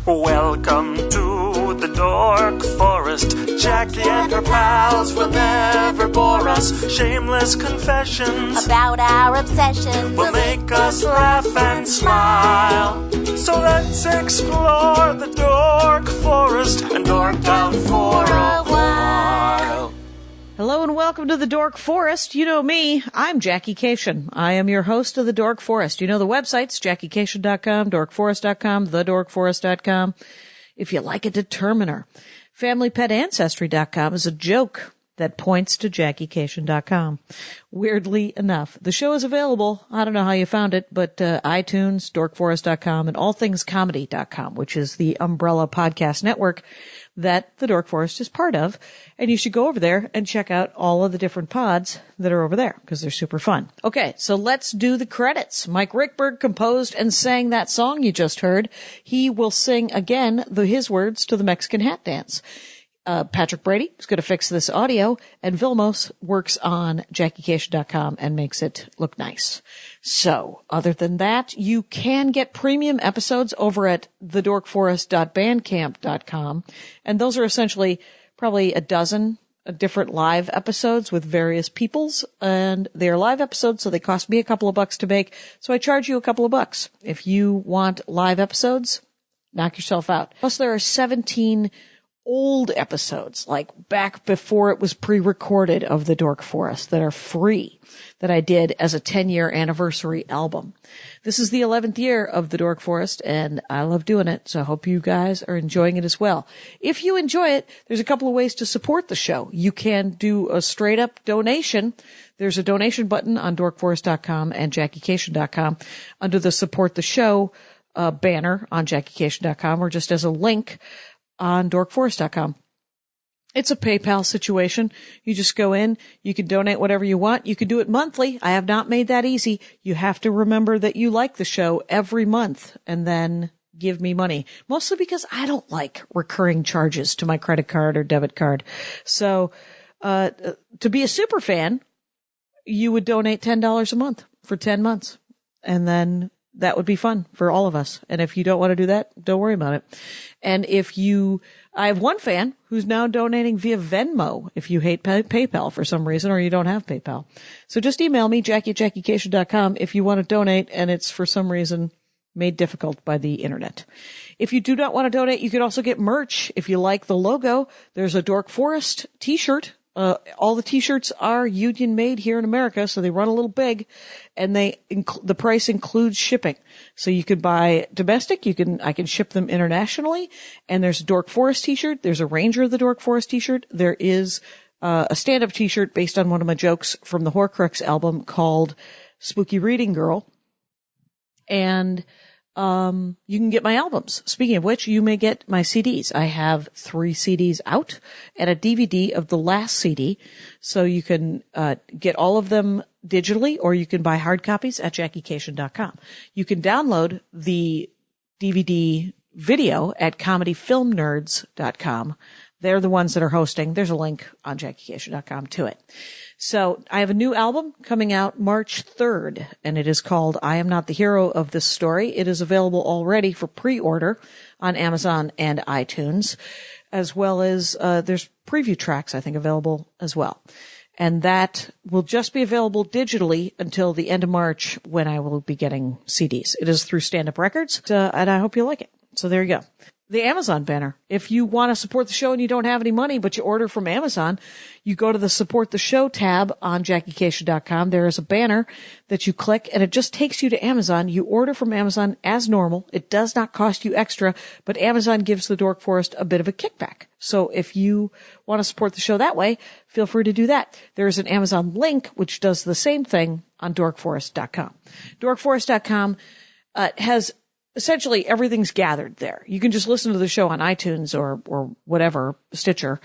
Welcome to the Dork Forest. Jackie and her pals will never bore us. Shameless confessions about our obsession will make us laugh and smile. So let's explore the Dork Forest and dork out for a while. Hello and welcome to the Dork Forest. You know me, I'm Jackie Cation. I am your host of the Dork Forest. You know the websites, JackieCation.com, DorkForest.com, TheDorkForest.com. If you like a determiner, FamilyPetAncestry.com is a joke that points to JackieCation.com. Weirdly enough, the show is available. I don't know how you found it, but iTunes, DorkForest.com, and AllThingsComedy.com, which is the umbrella podcast network that the Dork Forest is part of. And you should go over there and check out all of the different pods that are over there because they're super fun. Okay, so let's do the credits. Mike Rickberg composed and sang that song you just heard. He will sing again his words to the Mexican Hat Dance. Patrick Brady is going to fix this audio, and Vilmos works on JackieCation.com and makes it look nice. So, other than that, you can get premium episodes over at thedorkforest.bandcamp.com, and those are essentially probably a dozen different live episodes with various peoples, and they are live episodes, so they cost me a couple of bucks to make, so I charge you a couple of bucks. If you want live episodes, knock yourself out. Plus, there are 17 old episodes, like back before it was pre-recorded of the Dork Forest, that are free, that I did as a 10-year anniversary album. This is the 11th year of the Dork Forest, and I love doing it, so I hope you guys are enjoying it as well. If you enjoy it, there's a couple of ways to support the show. You can do a straight-up donation. There's a donation button on DorkForest.com and JackieCation.com under the Support the Show banner on JackieCation.com, or just as a link on DorkForest.com. It's a PayPal situation. You just go in, you can donate whatever you want. You can do it monthly. I have not made that easy. You have to remember that you like the show every month and then give me money. Mostly because I don't like recurring charges to my credit card or debit card. So, to be a super fan, you would donate $10 a month for 10 months. And then that would be fun for all of us. And if you don't want to do that, don't worry about it. And I have one fan who's now donating via Venmo if you hate PayPal for some reason or you don't have PayPal. So just email me, Jackie@JackieCation.com, if you want to donate and it's for some reason made difficult by the internet. If you do not want to donate, you can also get merch. If you like the logo, there's a Dork Forest t-shirt. All the t-shirts are union made here in America, so they run a little big, and the price includes shipping. So you could buy domestic, I can ship them internationally, and there's a Dork Forest t-shirt, there's a Ranger of the Dork Forest t-shirt, there is a stand-up t-shirt based on one of my jokes from the Horcrux album called Spooky Reading Girl, and you can get my albums. Speaking of which, you may get my CDs. I have 3 CDs out and a DVD of the last CD. So you can get all of them digitally, or you can buy hard copies at JackieCation.com. You can download the DVD video at ComedyFilmNerds.com. They're the ones that are hosting. There's a link on JackieCation.com to it. So I have a new album coming out March 3rd, and it is called I Am Not the Hero of This Story. It is available already for pre-order on Amazon and iTunes, as well as there's preview tracks, I think, available as well. And that will just be available digitally until the end of March when I will be getting CDs. It is through Stand Up Records, and I hope you like it. So there you go. The Amazon banner. If you want to support the show and you don't have any money, but you order from Amazon, you go to the Support the Show tab on JackieCation.com. There is a banner that you click, and it just takes you to Amazon. You order from Amazon as normal. It does not cost you extra, but Amazon gives the Dork Forest a bit of a kickback. So if you want to support the show that way, feel free to do that. There is an Amazon link which does the same thing on DorkForest.com. DorkForest.com has essentially everything's gathered there. You can just listen to the show on iTunes or whatever, Stitcher.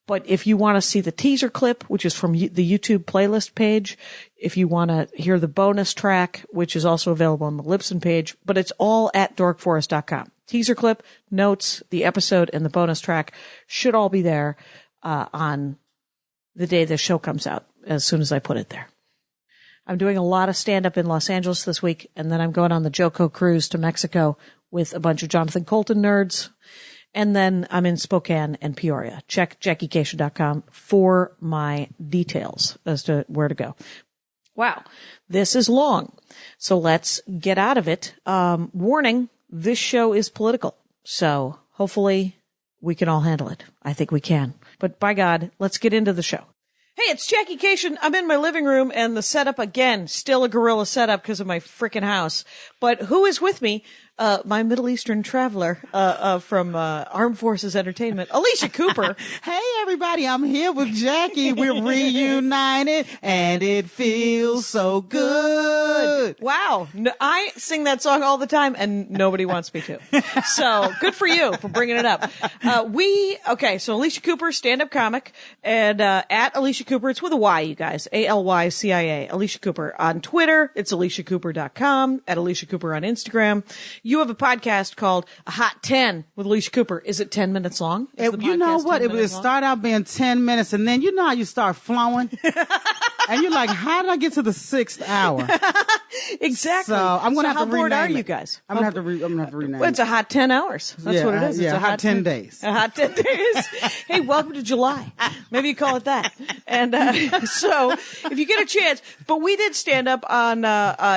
But if you want to see the teaser clip, which is from the YouTube playlist page, if you want to hear the bonus track, which is also available on the Libsyn page, but it's all at dorkforest.com. Teaser clip, notes, the episode, and the bonus track should all be there on the day the show comes out, as soon as I put it there. I'm doing a lot of stand-up in Los Angeles this week, and then I'm going on the Joko cruise to Mexico with a bunch of Jonathan Colton nerds. And then I'm in Spokane and Peoria. Check JackieCation.com for my details as to where to go. Wow, this is long. So let's get out of it. Warning, this show is political. So hopefully we can all handle it. I think we can. But by God, let's get into the show. Hey, it's Jackie Cation. I'm in my living room, and the setup, again, still a gorilla setup because of my frickin' house. But who is with me? My Middle Eastern traveler from Armed Forces Entertainment, Alycia Cooper. Hey, everybody, I'm here with Jackie. We're reunited, and it feels so good. Wow. No, I sing that song all the time, and nobody wants me to. So good for you for bringing it up. So Alycia Cooper, stand-up comic, and at Alycia Cooper, it's with a Y, you guys, Alycia, Alycia Cooper. On Twitter, it's AlyciaCooper.com, at Alycia Cooper on Instagram. You have a podcast called A Hot 10 with Alycia Cooper. Is it 10 minutes long? You know what? It would start out being 10 minutes, and then you know how you start flowing? And you're like, how did I get to the 6th hour? Exactly. So I'm going to have to rename it. How bored are you guys? I'm going to have to rename it. It's a hot 10 hours. That's what it is. It's a hot 10 days. A hot 10 days. Hey, welcome to July. Maybe you call it that. And so if you get a chance, but we did stand up on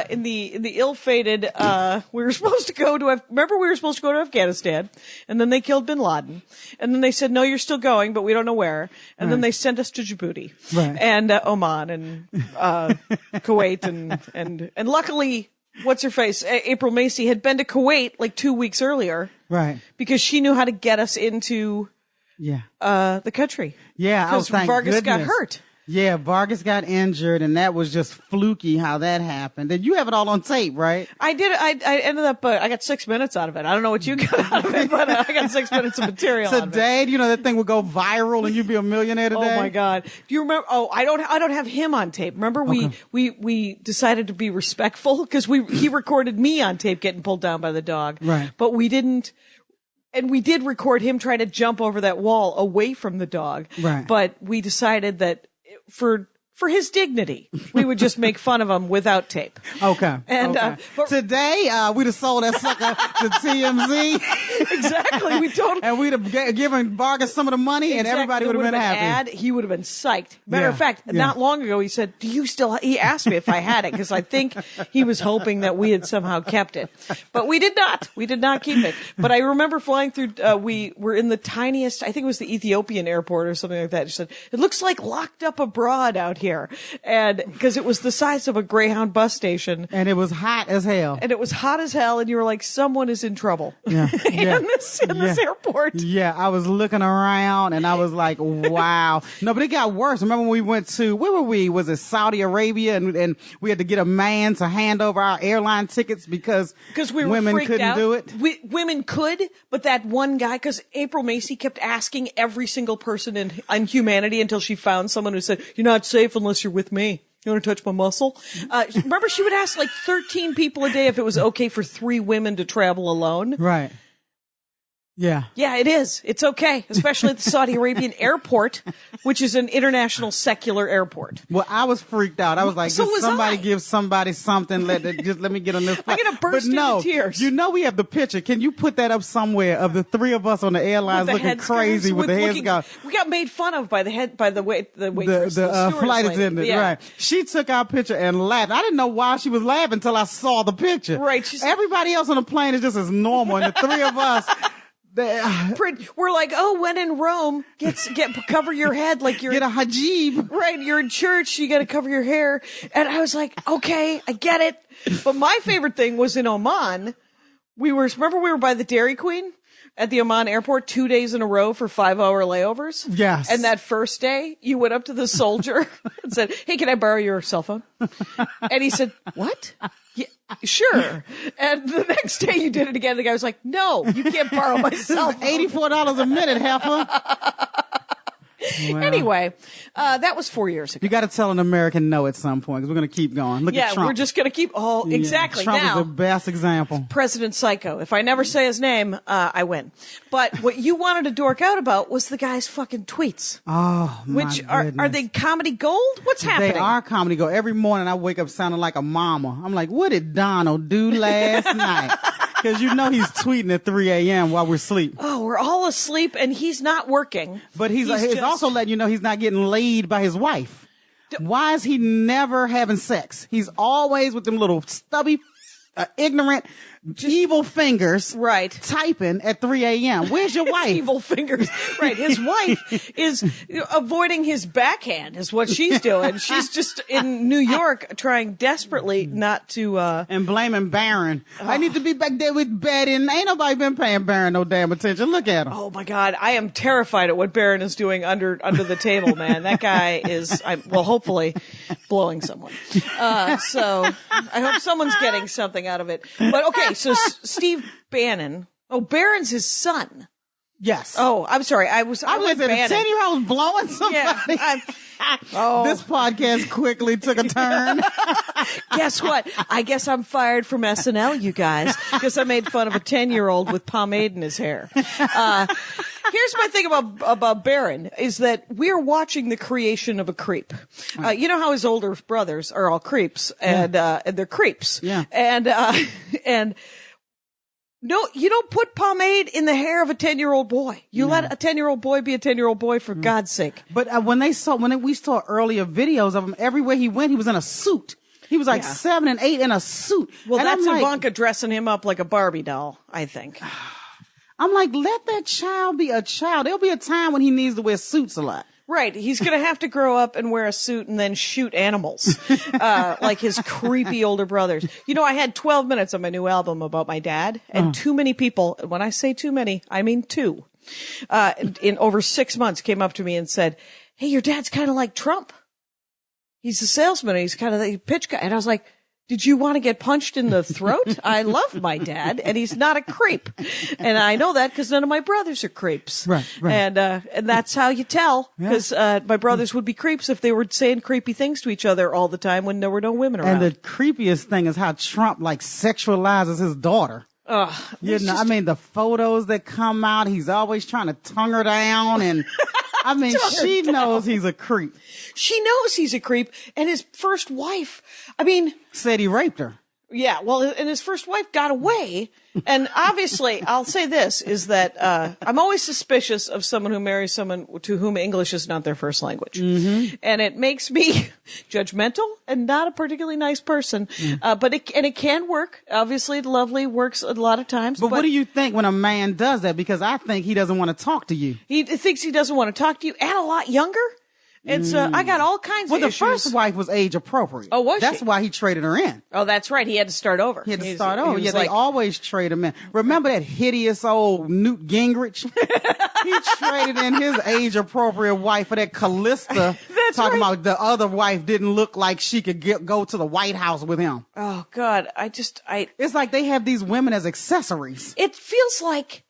in the ill-fated we were supposed to go to Afghanistan, and then they killed bin Laden, and then they said, no, you're still going, but we don't know where, and then they sent us to Djibouti, and Oman, and Kuwait, and luckily, what's her face, April Macy had been to Kuwait like 2 weeks earlier, right? Because she knew how to get us into the country. Yeah, because Vargas got hurt. Yeah, Vargas got injured, and that was just fluky how that happened. And you have it all on tape, right? I did. I ended up, I got 6 minutes out of it. I don't know what you got out of it, but I got 6 minutes of material out of it. Today, you know, that thing would go viral and you'd be a millionaire today. Oh my God. Do you remember? Oh, I don't have him on tape. Remember we decided to be respectful because he recorded me on tape getting pulled down by the dog. Right. But we didn't. And we did record him trying to jump over that wall away from the dog. Right. But we decided that for his dignity, we would just make fun of him without tape. Okay. And but today, we'd have sold that sucker to TMZ. Exactly. We totally. And we'd have given Vargas some of the money, and everybody would have been happy. He would have been psyched. Matter of fact, not long ago, he said, he asked me if I had it, because I think he was hoping that we had somehow kept it. But we did not. We did not keep it. But I remember flying through, we were in the tiniest, I think it was the Ethiopian airport or something like that. He said, it looks like locked up abroad out here. And because it was the size of a Greyhound bus station. And it was hot as hell. And you were like, someone is in trouble. Yeah. in this airport. Yeah. I was looking around and I was like, wow. No, but it got worse. Remember when we went to, where were we? Was it Saudi Arabia? And we had to get a man to hand over our airline tickets because we were women freaked couldn't out. do it. Women could, but that one guy, because April Macy kept asking every single person in humanity until she found someone who said, you're not safe unless you're with me. You want to touch my muscle? Remember, she would ask like 13 people a day if it was okay for 3 women to travel alone. Right. Yeah. Yeah, it is. It's okay, especially at the Saudi Arabian airport, which is an international secular airport. Well, I was freaked out. I was like, somebody give somebody something. Let me get on this flight. I'm going to burst into tears. You know we have the picture. Can you put that up somewhere of the 3 of us on the airlines looking crazy with the headscarves? We got made fun of by the waitress, the flight lady. attendant. Yeah. Right. She took our picture and laughed. I didn't know why she was laughing until I saw the picture. Right. Everybody else on the plane is just as normal, and the 3 of us. We're like, oh, when in Rome, cover your head like you're get a hijab. Right, you're in church, you got to cover your hair. And I was like, okay, I get it. But my favorite thing was in Oman. Remember we were by the Dairy Queen at the Oman airport 2 days in a row for 5-hour layovers? Yes. And that first day, you went up to the soldier and said, hey, can I borrow your cell phone? And he said, what? Yeah, sure. And the next day you did it again. The guy was like, no, you can't borrow my cell phone. $84 a minute, heifer. Wow. Anyway, that was 4 years ago. You got to tell an American no at some point because we're going to keep going. Look at Trump. Yeah, we're just going to keep. Oh, exactly. Trump now, is the best example. President Psycho. If I never say his name, I win. But what you wanted to dork out about was the guy's fucking tweets. Oh, my Which goodness. are they comedy gold? What's happening? They are comedy gold. Every morning I wake up sounding like a mama. I'm like, what did Donald do last night? Because you know he's tweeting at 3 a.m. while we're asleep. Oh, we're all asleep and he's not working. But he's just also letting you know he's not getting laid by his wife. Why is he never having sex? He's always with them little stubby, ignorant, evil fingers. Right. Typing at 3 a.m. Where's your wife? Evil fingers. Right. His wife is avoiding his backhand is what she's doing. She's just in New York trying desperately not to, and blaming Barron. I need to be back there with Betty, and ain't nobody been paying Barron no damn attention. Look at him. Oh my God. I am terrified at what Barron is doing under the table, man. That guy is, hopefully blowing someone. So I hope someone's getting something out of it. But okay. So Steve Bannon. Oh, Barron's his son. Yes. Oh, I'm sorry. I was Bannon. A 10-year-old blowing somebody. Yeah. This podcast quickly took a turn. Guess what? I guess I'm fired from SNL, you guys, because I made fun of a 10-year-old with pomade in his hair. Here's my thing about Barron is that we're watching the creation of a creep. You know how his older brothers are all creeps and they're creeps. Yeah. And no, you don't put pomade in the hair of a 10-year-old boy. You let a 10-year-old boy be a 10-year-old boy for God's sake. But when we saw earlier videos of him, everywhere he went, he was in a suit. He was like 7 and 8 in a suit. Well, and that's I'm Ivanka dressing him up like a Barbie doll, I think. I'm like, let that child be a child. There'll be a time when he needs to wear suits a lot. Right. He's going to have to grow up and wear a suit and then shoot animals, like his creepy older brothers. You know, I had 12 minutes on my new album about my dad, and too many people, when I say too many, I mean two, in over 6 months came up to me and said, hey, your dad's kind of like Trump. He's a salesman. He's kind of the pitch guy. And I was like, did you want to get punched in the throat? I love my dad, and he's not a creep. And I know that because none of my brothers are creeps. Right. And that's how you tell, because my brothers would be creeps if they were saying creepy things to each other all the time when there were no women around. And the creepiest thing is how Trump sexualizes his daughter. I mean, the photos that come out, he's always trying to tongue her down, and I mean, she knows he's a creep. She knows he's a creep, and his first wife, said he raped her. Yeah, well, and his first wife got away. And obviously, I'll say this, is that I'm always suspicious of someone who marries someone to whom English is not their first language. Mm-hmm. And it makes me judgmental and not a particularly nice person. But it can work. Obviously, lovely works a lot of times. But what do you think when a man does that? Because I think he doesn't want to talk to you. He thinks he doesn't want to talk to you, and a lot younger. It's I got all kinds of issues. Well, the first wife was age appropriate. Oh, was she? That's why he traded her in. Oh, that's right. He had to start over. He had to start over. Yeah, they always trade him in. Remember that hideous old Newt Gingrich? He traded in his age appropriate wife for that Callista. That's talking right. about the other wife didn't look like she could go to the White House with him. Oh God, It's like they have these women as accessories. It feels like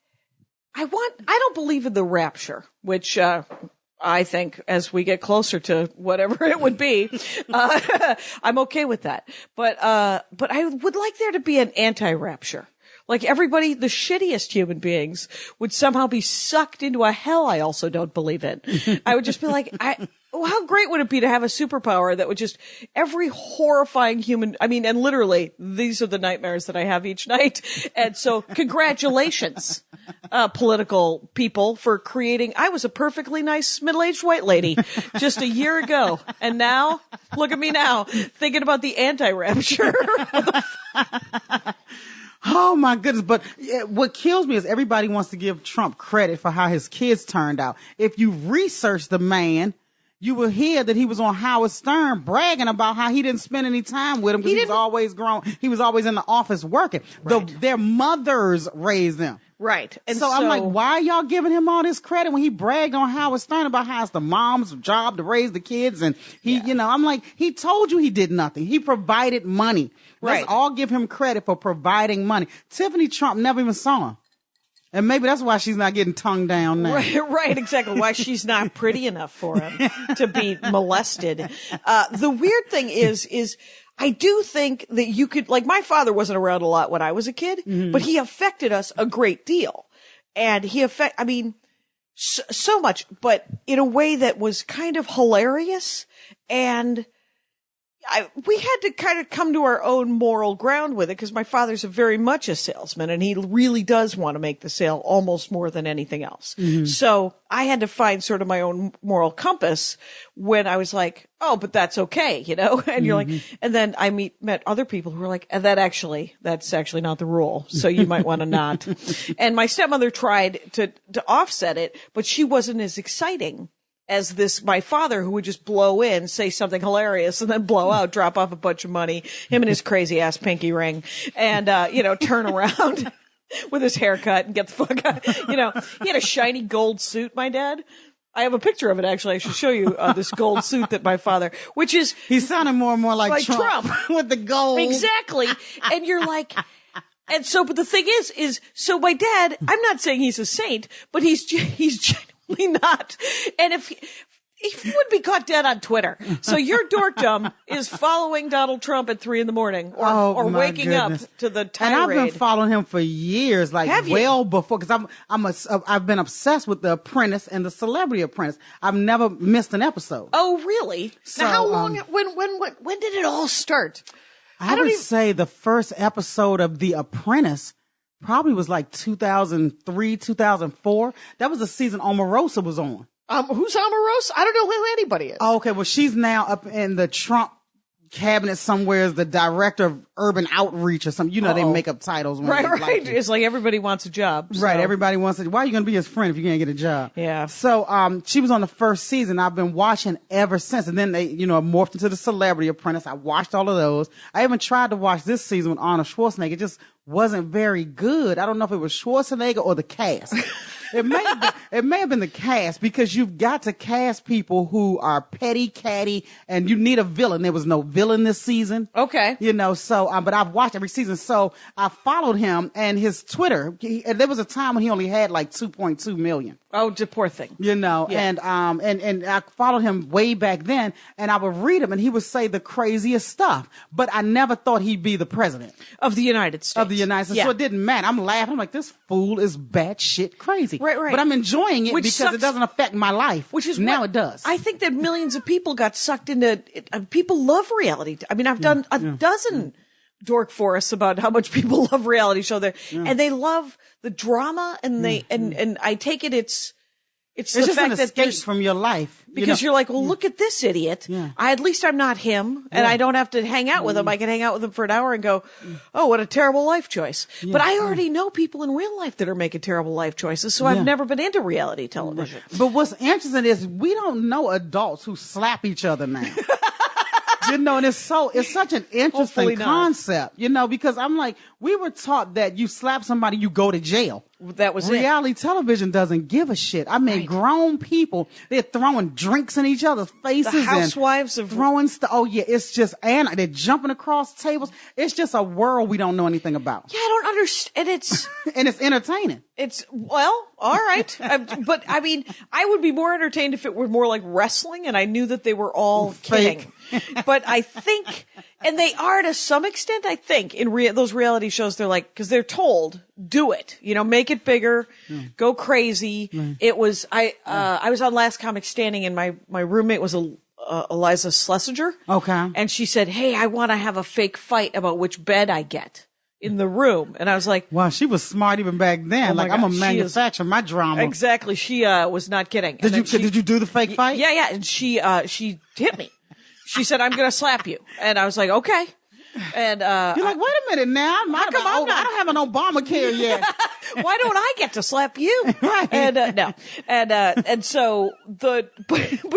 I don't believe in the rapture, which I think as we get closer to whatever it would be, I'm okay with that. But I would like there to be an anti-rapture. Like everybody, the shittiest human beings would somehow be sucked into a hell I also don't believe in. I would just be like, how great would it be to have a superpower that would just, every horrifying human, and literally, these are the nightmares that I have each night. And so, congratulations, political people, for creating, I was a perfectly nice middle-aged white lady just a year ago. And now, look at me now, thinking about the anti-rapture. Oh my goodness. But what kills me is everybody wants to give Trump credit for how his kids turned out. If you research the man, you will hear that he was on Howard Stern bragging about how he didn't spend any time with him because he was always grown. He was always in the office working. Right. Their mothers raised them. Right. And so I'm like, why are y'all giving him all this credit when he bragged on Howard Stern about how it's the mom's job to raise the kids? And I'm like, he told you he did nothing. He provided money. Let's all give him credit for providing money. Tiffany Trump never even saw him. And maybe that's why she's not getting tongued down now. Right, exactly. Why she's not pretty enough for him to be molested. The weird thing is I do think that you could, like, my father wasn't around a lot when I was a kid, but he affected us a great deal. And so much, but in a way that was kind of hilarious. And we had to kind of come to our own moral ground with it because my father's very much a salesman and he really does want to make the sale almost more than anything else. So I had to find sort of my own moral compass when I was like, oh, but that's okay, and you're like, and then I met other people who were like, that's actually not the rule. So you might want to not. And my stepmother tried to offset it, but she wasn't as exciting as my father, who would just blow in, say something hilarious, and then blow out, drop off a bunch of money, him and his crazy ass pinky ring, and, turn around with his haircut and get the fuck out. He had a shiny gold suit, my dad. I have a picture of it, actually. I should show you this gold suit that my father, which is... He sounded more and more like Trump. With the gold. Exactly. And you're like... And so, but the thing is so my dad, I'm not saying he's a saint, but he's genuinely not. And if he would be caught dead on Twitter. So your dorkdom is following Donald Trump at 3 a.m. or waking up to the tirade. And I've been following him for years, well before, because I've been obsessed with The Apprentice and The Celebrity Apprentice. I've never missed an episode. Oh, really? So, now, how long? When did it all start? I would say the first episode of The Apprentice probably was like 2003, 2004. That was the season Omarosa was on. Who's Omarosa? I don't know who anybody is. Oh, okay. Well, she's now up in the Trump cabinet somewhere as the director of urban outreach or something. They make up titles. When right. Like it's like everybody wants a job. So. Right. Everybody wants it. Why are you going to be his friend if you can't get a job? Yeah. So, she was on the first season. I've been watching ever since. And then they, morphed into The Celebrity Apprentice. I watched all of those. I even tried to watch this season with Arnold Schwarzenegger. It just wasn't very good. I don't know if it was Schwarzenegger or the cast. It may have been the cast, because you've got to cast people who are petty, catty, and you need a villain. There was no villain this season. Okay. But I've watched every season. So I followed him and his Twitter. There was a time when he only had like 2.2 million. Oh, poor thing. Yeah. And I followed him way back then, and I would read him and he would say the craziest stuff, but I never thought he'd be the president of the United States. Yeah. So it didn't matter. I'm laughing. I'm like, this fool is batshit crazy. Right. But I'm enjoying it because sucks. It doesn't affect my life. Which is now it does. I think that millions of people got sucked into it. People love reality. I mean, I've done a dozen dork forests about how much people love reality show there, and they love the drama, and and I take it it's the just fact an that escape from your life. Because you're like, well, look at this idiot. Yeah. At least I'm not him, and I don't have to hang out with him. I can hang out with him for an hour and go, oh, what a terrible life choice. Yeah. But I already know people in real life that are making terrible life choices, so I've never been into reality television. But what's interesting is we don't know adults who slap each other now. And it's such an interesting concept, because I'm like, we were taught that you slap somebody, you go to jail. That was Reality television doesn't give a shit. I mean, grown people, they're throwing drinks in each other's faces. The housewives and of throwing stuff. Oh yeah, it's just, and they're jumping across tables. It's just a world we don't know anything about. Yeah, I don't understand. And it's entertaining. All right. But I mean, I would be more entertained if it were more like wrestling and I knew that they were all kidding. But I think, and they are to some extent, I think, in those reality shows, they're like, because they're told, do it, make it bigger, go crazy. It was, I was on Last Comic Standing, and my roommate was Eliza Schlesinger. Okay. And she said, hey, I want to have a fake fight about which bed I get in the room. And I was like, wow, she was smart even back then. God, I'm a manufacturer, my drama. Exactly. She was not kidding. Did you do the fake fight? Yeah. And she hit me. She said, I'm going to slap you. And I was like, okay. And you're like, wait a minute now. I don't have an Obamacare yet. Why don't I get to slap you? Right. And no. And so but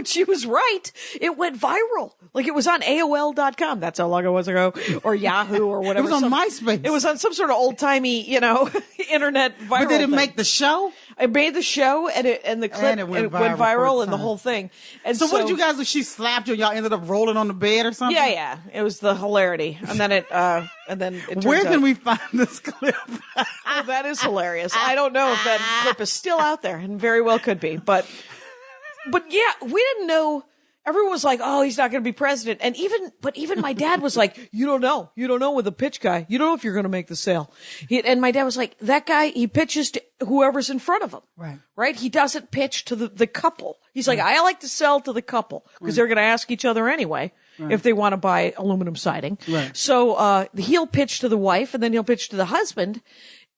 she was right. It went viral. Like, it was on AOL.com. That's how long it was ago. Or Yahoo or whatever. It was on MySpace. It was on some sort of old timey, internet viral. But did it thing. make the show? I made the show and the clip went viral and the whole thing. And so what did you guys do? She slapped you and y'all ended up rolling on the bed or something? Yeah. It was the hilarity. And then it turns Where can out, we find this clip? Oh, that is hilarious. I don't know if that clip is still out there, and very well could be. But yeah, we didn't know. Everyone was like, oh, he's not going to be president. And even my dad was like, you don't know with a pitch guy. You don't know if you're going to make the sale. And my dad was like, that guy, he pitches to whoever's in front of him. Right. He doesn't pitch to the couple. He's like, I like to sell to the couple because they're going to ask each other anyway. if they want to buy aluminum siding. Right. So, he'll pitch to the wife and then he'll pitch to the husband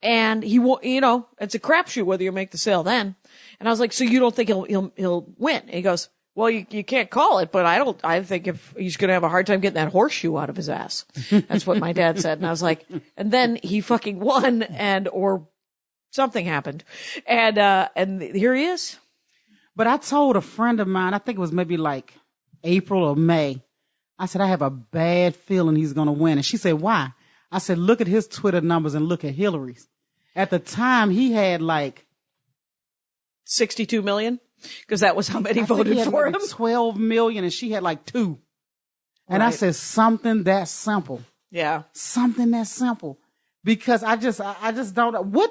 and he won't, it's a crapshoot whether you make the sale then. And I was like, so you don't think he'll win? And he goes, well, you can't call it, but I think if he's going to have a hard time getting that horseshoe out of his ass. That's what my dad said. And I was like, and then he fucking won or something happened. And here he is. But I told a friend of mine, I think it was maybe like April or May. I said, I have a bad feeling he's going to win. And she said, why? I said, look at his Twitter numbers and look at Hillary's. At the time, he had like 62 million. Because that was how many voted for him. 12 million and she had like 2. And right. I said, something that simple. Yeah. Something that simple. Because I just don't know.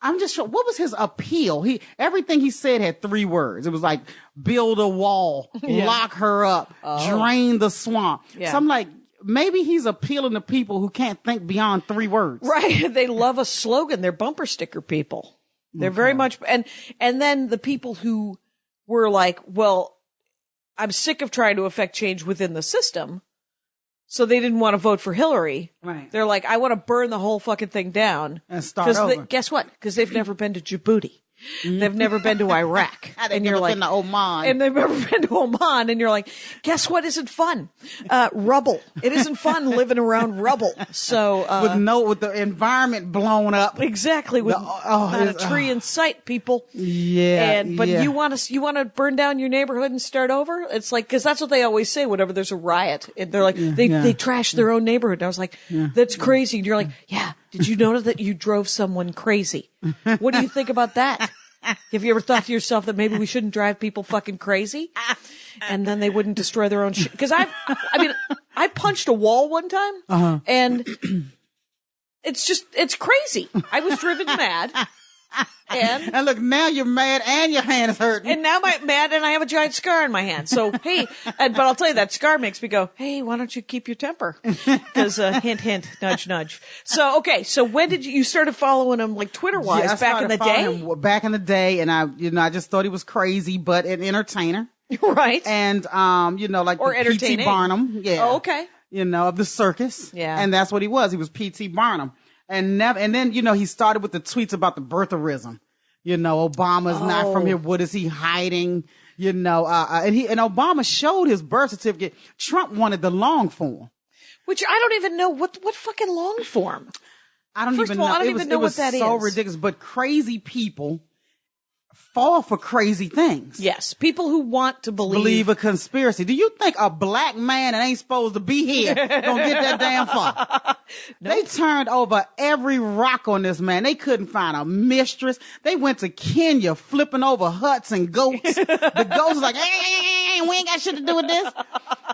I'm just sure, what was his appeal? Everything he said had 3 words. It was like, build a wall, lock her up, drain the swamp. Yeah. So I'm like, maybe he's appealing to people who can't think beyond 3 words. Right. They love a slogan. They're bumper sticker people. They're very much, and then the people who were like, well, I'm sick of trying to affect change within the system. So they didn't want to vote for Hillary. Right. They're like, I want to burn the whole fucking thing down. And start over. Guess what? Because they've never been to Djibouti. They've never been to Iraq. And you're like, been to Oman. And they've never been to Oman. And you're like, guess what isn't fun? Rubble. It isn't fun living around rubble. So, with the environment blown up. Exactly. With not a tree in sight, people. Yeah. But you want to burn down your neighborhood and start over? It's like, cause that's what they always say whenever there's a riot. They're like, they trash their own neighborhood. And I was like, that's crazy. And you're like, yeah. Did you notice that you drove someone crazy? What do you think about that? Have you ever thought to yourself that maybe we shouldn't drive people fucking crazy? And then they wouldn't destroy their own shit. Cause I punched a wall one time and it's crazy. I was driven mad. And look, now you're mad and your hand is hurting. And now I'm mad and I have a giant scar in my hand. So, hey, but I'll tell you, that scar makes me go, hey, why don't you keep your temper? Cause, hint, hint, nudge, nudge. So, okay. So when did you started following him like Twitter-wise back in the day? Back in the day. And I just thought he was crazy, but an entertainer. Right. And, like or P.T. Barnum. Yeah. Oh, okay. Of the circus. Yeah. And that's what he was. He was P.T. Barnum. And then, he started with the tweets about the birtherism. Obama's not from here. What is he hiding? And Obama showed his birth certificate. Trump wanted the long form. Which I don't even know what fucking long form. I don't even know what that is. It was so ridiculous. But crazy people fall for crazy things. Yes. People who want to believe a conspiracy. Do you think a black man that ain't supposed to be here gonna get that damn far? Nope. They turned over every rock on this man. They couldn't find a mistress. They went to Kenya flipping over huts and goats. The goats was like, hey, we ain't got shit to do with this.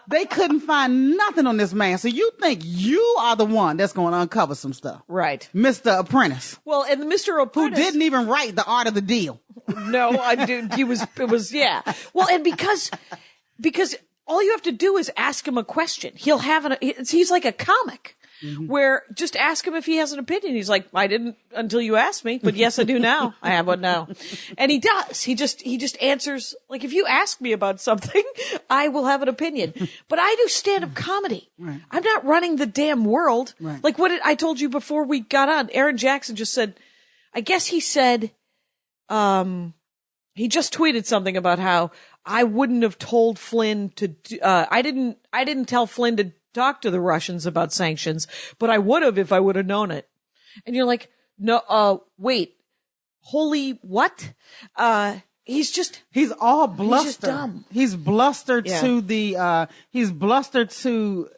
They couldn't find nothing on this man. So you think you are the one that's going to uncover some stuff. Right. Mr. Apprentice. Well, and Mr. Apprentice. Who didn't even write The Art of the Deal. No, I did. It was, yeah. Well, and because all you have to do is ask him a question. He'll have he's like a comic. Mm-hmm. Where just ask him if he has an opinion. He's like, I didn't until you asked me, but yes, I do now. I have one now. And he does. He just answers, like, if you ask me about something, I will have an opinion. But I do stand-up comedy. Right. I'm not running the damn world. Right. Like I told you before we got on, Aaron Jackson just said, I guess he said, he just tweeted something about how I wouldn't have told Flynn to, I didn't tell Flynn to talk to the Russians about sanctions, but I would have if I would have known it. And you're like, no, wait, holy what? He's all bluster. He's just dumb. He's blustered he's blustered to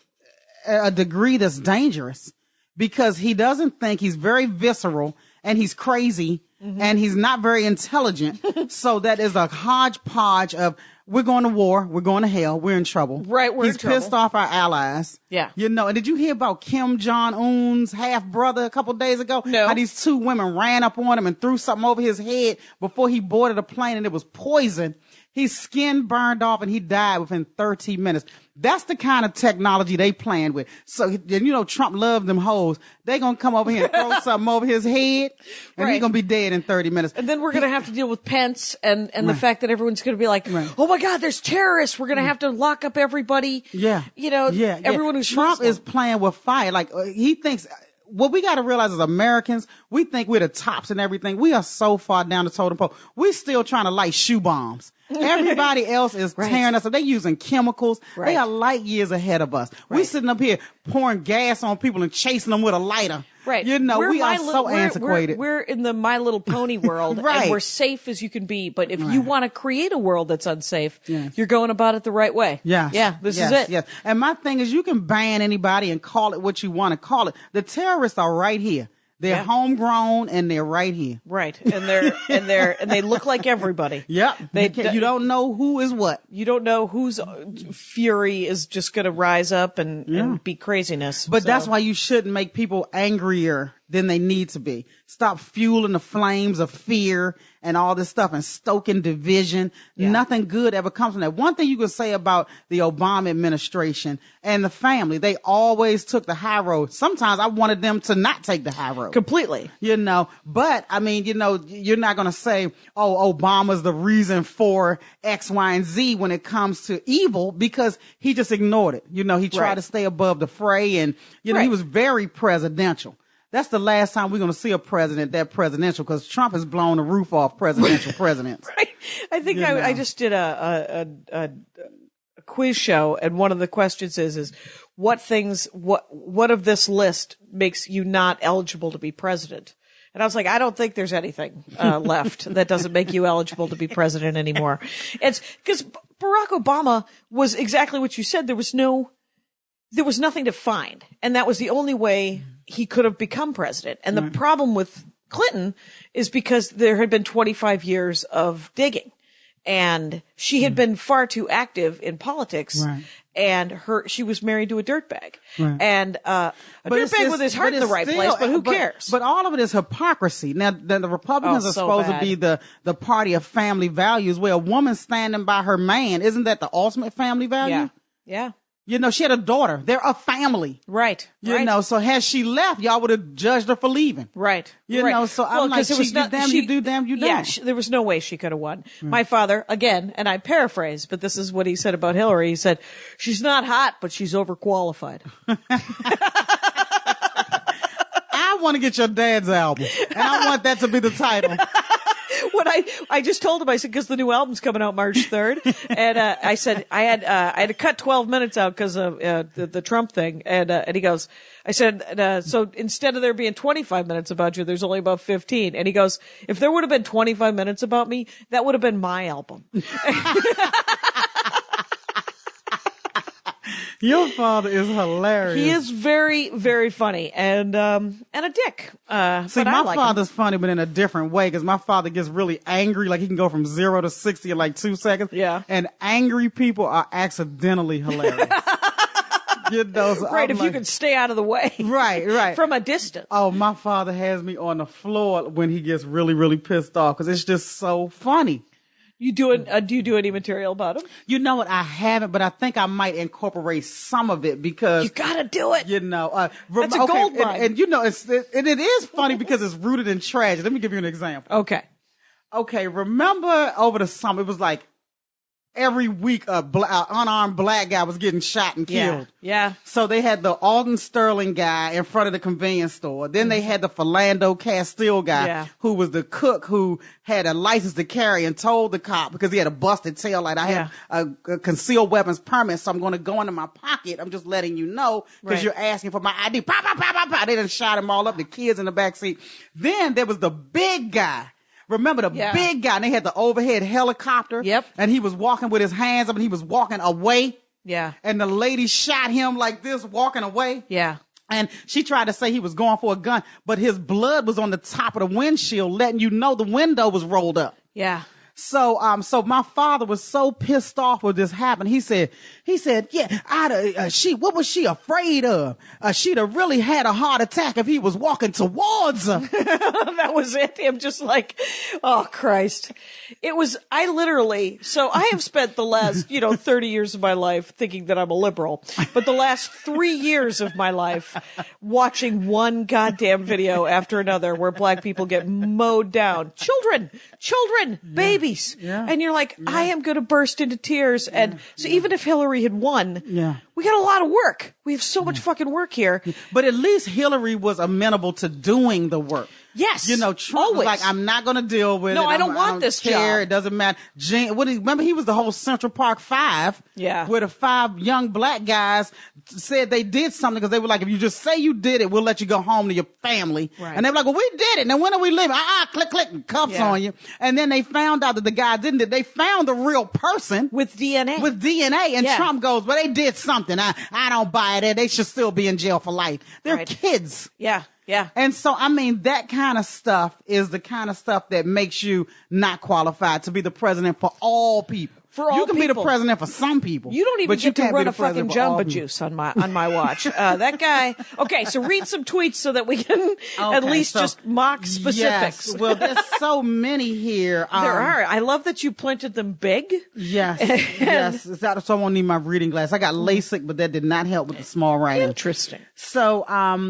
a degree that's dangerous because he doesn't think. He's very visceral and he's crazy. Mm-hmm. And he's not very intelligent. So that is a hodgepodge of, we're going to war, we're going to hell, we're in trouble. Right, He's pissed off our allies. Yeah. And did you hear about Kim Jong-un's half-brother a couple days ago? No. How these 2 women ran up on him and threw something over his head before he boarded a plane and it was poison. His skin burned off and he died within 13 minutes. That's the kind of technology they playing with. So, Trump loved them hoes. They gonna come over here and throw something over his head and he's gonna be dead in 30 minutes. And then we're gonna have to deal with Pence and the fact that everyone's gonna be like, oh my God, there's terrorists. We're going to have to lock up everybody. Yeah. Everyone who's Trump Muslim. is playing with fire. Like he thinks. What we got to realize as Americans, we think we're the tops and everything. We are so far down the totem pole. We're still trying to light shoe bombs. Everybody else is tearing us up. They're using chemicals. They are light years ahead of us. We're sitting up here pouring gas on people and chasing them with a lighter. Right. We are so antiquated. We're in the My Little Pony world, and we're safe as you can be. But if you want to create a world that's unsafe, you're going about it the right way. This is it. Yes. And my thing is, you can ban anybody and call it what you want to call it. The terrorists are right here. They're homegrown and they're right here. Right. And they look like everybody. Yep. You don't know who is what. You don't know whose fury is just going to rise up and be craziness. But that's why you shouldn't make people angrier than they need to be. Stop fueling the flames of fear and all this stuff and stoking division. Nothing good ever comes from that. One thing you can say about the Obama administration and the family, they always took the high road. Sometimes I wanted them to not take the high road. Completely. But I mean, you're not going to say, oh, Obama's the reason for X, Y, and Z when it comes to evil, because he just ignored it. He tried to stay above the fray, and, he was very presidential. That's the last time we're going to see a president that presidential, because Trump has blown the roof off presidential presidents. Right. I think I just did a quiz show, and one of the questions is what of this list makes you not eligible to be president? And I was like, I don't think there's anything left that doesn't make you eligible to be president anymore. It's because Barack Obama was exactly what you said. There was nothing to find, and that was the only way he could have become president. And the problem with Clinton is because there had been 25 years of digging, and she had been far too active in politics. And she was married to a dirtbag, and a dirtbag with his heart in the right place. But who cares? But all of it is hypocrisy. Now, the Republicans are supposed to be the party of family values, where a woman standing by her man, isn't that the ultimate family value? Yeah. She had a daughter. They're a family. Right. So had she left, y'all would have judged her for leaving. Right. So I'm like, you do, damn, you don't. Yeah, there was no way she could have won. My father, again, and I paraphrase, but this is what he said about Hillary. He said, she's not hot, but she's overqualified. I want to get your dad's album, and I want that to be the title. When I just told him, I said, because the new album's coming out March 3rd. And, I said, I had to cut 12 minutes out because of, the Trump thing. And he goes, I said, so instead of there being 25 minutes about you, there's only about 15. And he goes, if there would have been 25 minutes about me, that would have been my album. Your father is hilarious. He is very, very funny and a dick. See, my father's funny, but in a different way, because my father gets really angry. Like, he can go from 0 to 60 in like 2 seconds. Yeah. And angry people are accidentally hilarious. Right, if you can stay out of the way. Right. From a distance. Oh, my father has me on the floor when he gets really, really pissed off, because it's just so funny. Do you do any material about him? You know what? I haven't, but I think I might incorporate some of it, because you gotta do it. That's a gold mine. And it is funny because it's rooted in tragedy. Let me give you an example. Okay. Remember over the summer, it was like every week an unarmed black guy was getting shot and killed. Yeah. So they had the Alden Sterling guy in front of the convenience store. Then they had the Philando Castile guy who was the cook who had a license to carry and told the cop, because he had a busted tail light, I have a concealed weapons permit, so I'm going to go into my pocket. I'm just letting you know, because you're asking for my ID. Pop, pop, pop, pop, pop. They done shot him all up, the kids in the back seat. Then there was the big guy. Remember the big guy? And they had the overhead helicopter. Yep. And he was walking with his hands up, and he was walking away. Yeah. And the lady shot him like this, walking away. Yeah. And she tried to say he was going for a gun, but his blood was on the top of the windshield, letting you know the window was rolled up. Yeah. So my father was so pissed off when this happened. He said, what was she afraid of? She'd have really had a heart attack if he was walking towards her. That was it. Him just like, oh Christ. So I have spent the last, 30 years of my life thinking that I'm a liberal, but the last 3 years of my life watching one goddamn video after another where black people get mowed down. Children, babies. babies. Yeah. And you're like, I am going to burst into tears. And so even if Hillary had won, we got a lot of work. We have so much fucking work here. But at least Hillary was amenable to doing the work. Yes. You know, Trump was like, I'm not going to deal with it. No, I don't want this care. job. It doesn't matter. Remember, he was the whole Central Park 5. Yeah. Where the 5 young black guys said they did something because they were like, if you just say you did it, we'll let you go home to your family. Right. And they were like, well, we did it. Now, when are we leaving? Click, click, and cuffs on you. And then they found out that the guy didn't. They found the real person. With DNA. And Trump goes, well, they did something. I don't buy it. They should still be in jail for life. They're kids. Yeah. Yeah. And so, I mean, that kind of stuff is the kind of stuff that makes you not qualified to be the president for all people. For all you can be the people. president for some people. You don't even but you get to can't run be a the president fucking for all Jamba people. Juice on my watch. That guy. Okay, so read some tweets so that we can at least just mock specifics. Yes. Well, there's so many here. There are. I love that you printed them big. Yes. Yes. So I won't need my reading glass. I got LASIK, but that did not help with the small writing. Interesting. So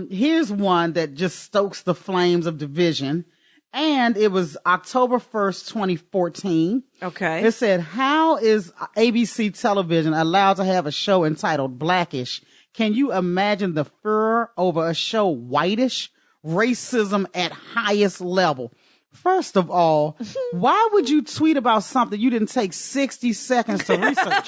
here's one that just stokes the flames of division. And it was October 1st, 2014. Okay. It said, how is ABC television allowed to have a show entitled Blackish? Can you imagine the furor over a show Whitish? Racism at highest level. First of all, why would you tweet about something you didn't take 60 seconds to research?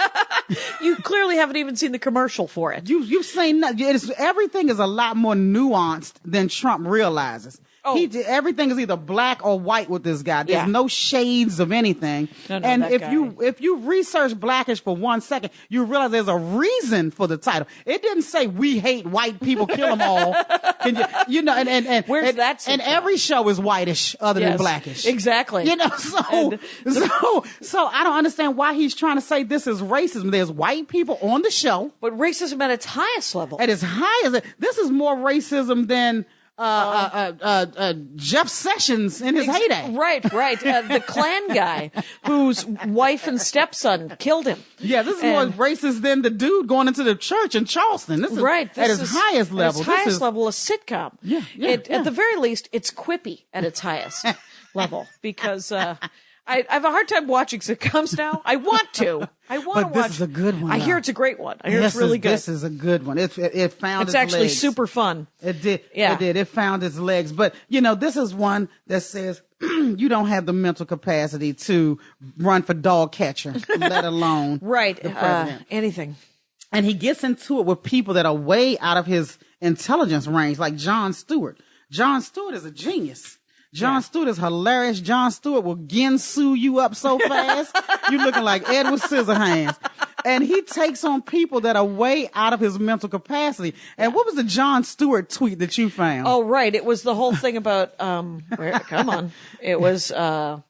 You clearly haven't even seen the commercial for it. You've seen that. Everything is a lot more nuanced than Trump realizes. Oh. Everything is either black or white with this guy. There's Yeah. no shades of anything. No, and that guy. if you research Blackish for 1 second, you realize there's a reason for the title. It didn't say we hate white people, kill them all. And Where's that And from? every show is whitish other than Blackish. Exactly. So I don't understand why he's trying to say this is racism. There's white people on the show. But racism at its highest level. At its highest, this is more racism than Jeff Sessions in his heyday. Right. The Klan guy whose wife and stepson killed him. Yeah, this is more racist than the dude going into the church in Charleston. This is at its highest level. At its highest level, a sitcom. Yeah. At the very least, it's quippy at its highest level because I have a hard time watching sitcoms now. I want to watch. This is a good one. I hear it's a great one. I hear it's really good. This is a good one. It found It's its actually legs. super fun. It did. Yeah. It did. It found its legs. But, this is one that says you don't have the mental capacity to run for dog catcher, let alone Right. the president. Anything. And he gets into it with people that are way out of his intelligence range, like Jon Stewart. Jon Stewart is a genius. Jon Stewart is hilarious. Jon Stewart will Ginsu you up so fast. You're looking like Edward Scissorhands. And he takes on people that are way out of his mental capacity. And what was the Jon Stewart tweet that you found? Oh, right. It was the whole thing about, come on. It was, I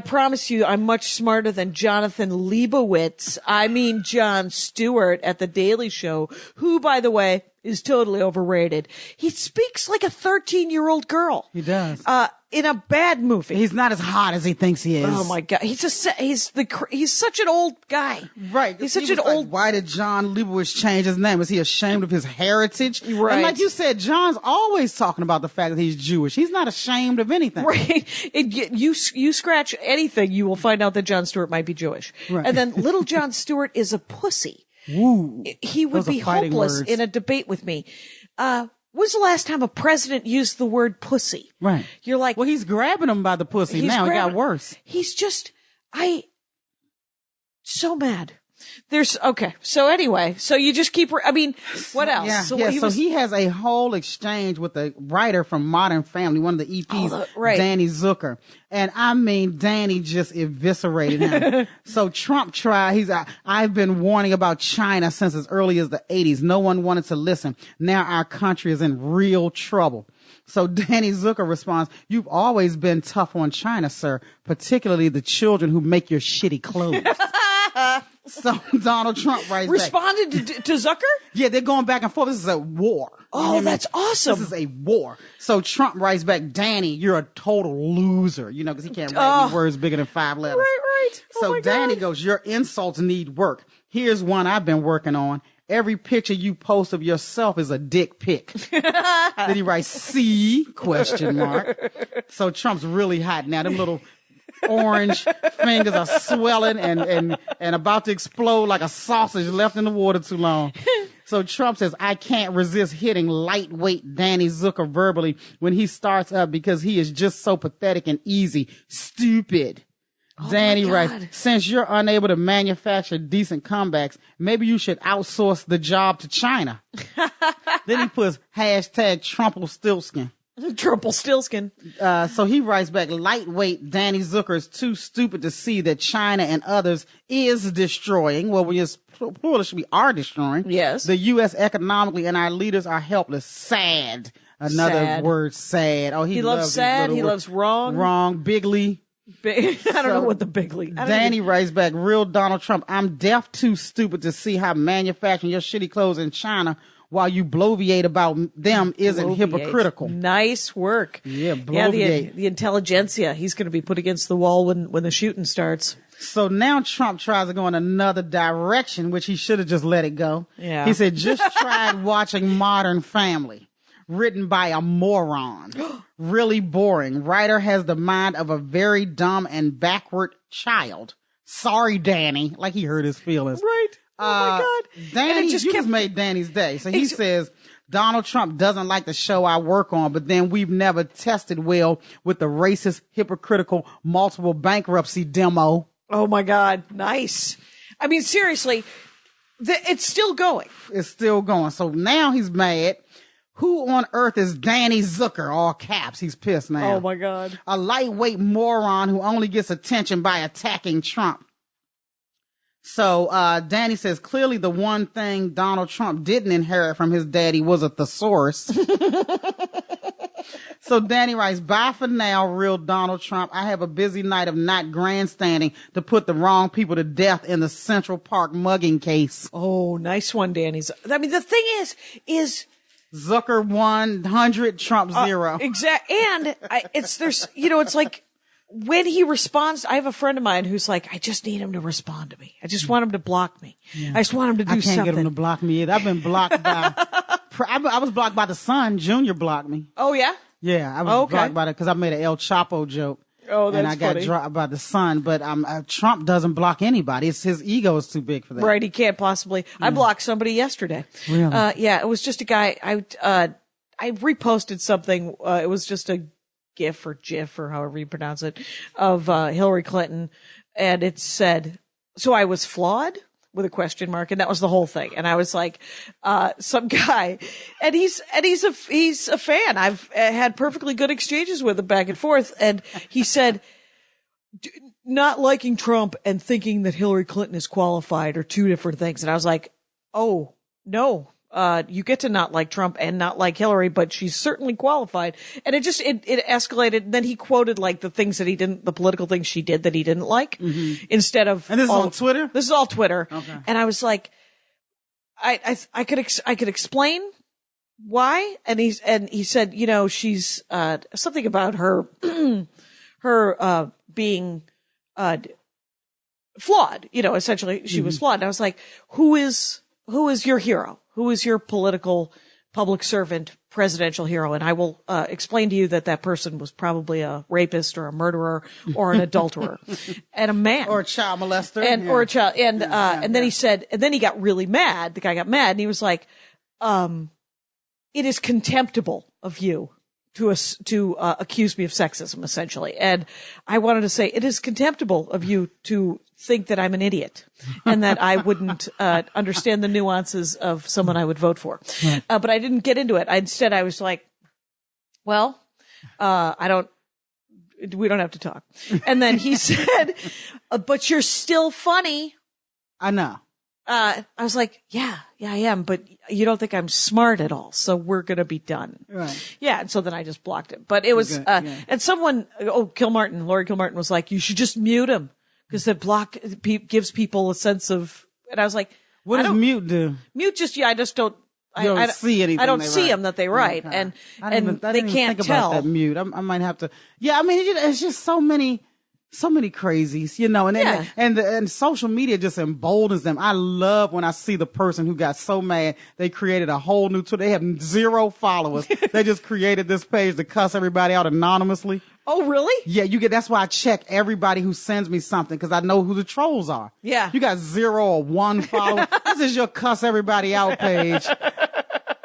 promise you, I'm much smarter than Jonathan Leibowitz. I mean, Jon Stewart at The Daily Show, who, by the way, is totally overrated. He speaks like a 13-year-old girl. He does. In a bad movie. He's not as hot as he thinks he is. Oh my God. He's such an old guy. Right. He's such He an was like, old. why did John Leibowitz change his name? Is he ashamed of his heritage? Right. And like you said, John's always talking about the fact that he's Jewish. He's not ashamed of anything. Right. You scratch anything, you will find out that Jon Stewart might be Jewish. Right. And then little Jon Stewart is a pussy. Woo. He would Those are be fighting hopeless words. in a debate with me. When's the last time a president used the word pussy? Right. You're like, Well, he's grabbing him by the pussy now. It got worse. He's just, so mad. So anyway, so you just keep, what else? Yeah, So so he has a whole exchange with a writer from Modern Family, one of the EPs, Danny Zucker. And I mean, Danny just eviscerated him. So Trump tried, I've been warning about China since as early as the 80s. No one wanted to listen. Now our country is in real trouble. So Danny Zucker responds, you've always been tough on China, sir, particularly the children who make your shitty clothes. So Donald Trump writes responded to Zucker? Yeah, they're going back and forth. This is a war. Oh, that's awesome. This is a war. So Trump writes back, Danny, you're a total loser, because he can't write any words bigger than 5 letters. Right. So Danny goes, your insults need work. Here's one I've been working on. every picture you post of yourself is a dick pic. Then he writes, see, ? So Trump's really hot now. Them little orange fingers are swelling and about to explode like a sausage left in the water too long. So Trump says, I can't resist hitting lightweight Danny Zucker verbally when he starts up because he is just so pathetic and easy. Stupid. Danny writes, since you're unable to manufacture decent comebacks, maybe you should outsource the job to China. Then he puts hashtag Trumpelstiltskin. Trumpelstiltskin. So he writes back, lightweight Danny Zucker is too stupid to see that China and others is destroying. Well, we just plural should be are destroying. Yes. The U.S. economically and our leaders are helpless. Sad. Another word, sad. Oh, he loves sad. He loves wrong. Wrong. Bigly. I don't know what the bigly. Danny writes back, real Donald Trump, I'm deaf too stupid to see how manufacturing your shitty clothes in China while you bloviate about them isn't hypocritical. Nice work. Yeah, bloviate. Yeah, the intelligentsia he's going to be put against the wall when the shooting starts. So now Trump tries to go in another direction, which he should have just let it go. Yeah. He said, just tried watching Modern Family, written by a moron. Really boring. Writer has the mind of a very dumb and backward child. Sorry, Danny. Like he hurt his feelings. Right. Oh my God. Danny, you just made Danny's day. So he says, Donald Trump doesn't like the show I work on, but then we've never tested well with the racist, hypocritical, multiple bankruptcy demo. Oh my God. Nice. I mean, seriously, it's still going. It's still going. So now he's mad. Who on earth is Danny Zucker? All caps. He's pissed now. Oh my God. A lightweight moron who only gets attention by attacking Trump. So, Danny says, clearly the one thing Donald Trump didn't inherit from his daddy was a thesaurus. So Danny writes, bye for now, real Donald Trump. I have a busy night of not grandstanding to put the wrong people to death in the Central Park mugging case. Oh, nice one, Danny's. I mean, the thing is Zucker 100, Trump 0. Exactly. And it's like when he responds, I have a friend of mine who's like, I just need him to respond to me. I just want him to block me. Yeah. I just want him to do something. I can't get him to block me either. I've been blocked by, I was blocked by the Sun. Junior blocked me. Oh, yeah? Yeah, I was blocked by it because I made an El Chapo joke. Oh, that's and I got dropped by the Sun, but Trump doesn't block anybody. It's his ego is too big for that. Right, he can't possibly. I blocked somebody yesterday. Really? Yeah, it was just a guy. I reposted something. It was just a GIF or GIF or however you pronounce it of Hillary Clinton, and it said, "So I was flawed?" with a question mark, and that was the whole thing. And I was like, some guy, and he's a fan. I've had perfectly good exchanges with him back and forth. And he said, not liking Trump and thinking that Hillary Clinton is qualified are two different things. And I was like, oh, no. You get to not like Trump and not like Hillary, but she's certainly qualified. And it escalated. And then he quoted like the things that the political things she did that he didn't like instead of. And this is on Twitter? This is all Twitter. Okay. And I was like, I could explain why. And he said, she's, something about her, being, flawed, essentially she was flawed. And I was like, who is your hero? Who is your political public servant, presidential hero? And I will explain to you that person was probably a rapist or a murderer or an adulterer and a man. Or a child molester. Or a child. And then he said, and then he got really mad. The guy got mad and he was like, it is contemptible of you to accuse me of sexism, essentially. And I wanted to say, it is contemptible of you to think that I'm an idiot and that I wouldn't understand the nuances of someone I would vote for. Right. But I didn't get into it. Instead, I was like, well, we don't have to talk. And then he said, but you're still funny. I know. I was like, yeah, I am, but you don't think I'm smart at all. So we're going to be done. Right. Yeah. And so then I just blocked it, but it was, and someone, Lori Kilmartin was like, you should just mute him because that block gives people a sense of, and I was like, what does mute do? Mute just, I just don't. I don't see anything. I don't see them that they write, okay. and they can't think tell. About that mute. I might have to. Yeah, I mean, it's just so many so many crazies, and social media just emboldens them. I love when I see the person who got so mad they created a whole new Twitter. They have 0 followers. They just created this page to cuss everybody out anonymously. Oh, really? Yeah, that's why I check everybody who sends me something because I know who the trolls are. Yeah. You got 0 or 1 follower. This is your cuss everybody out page.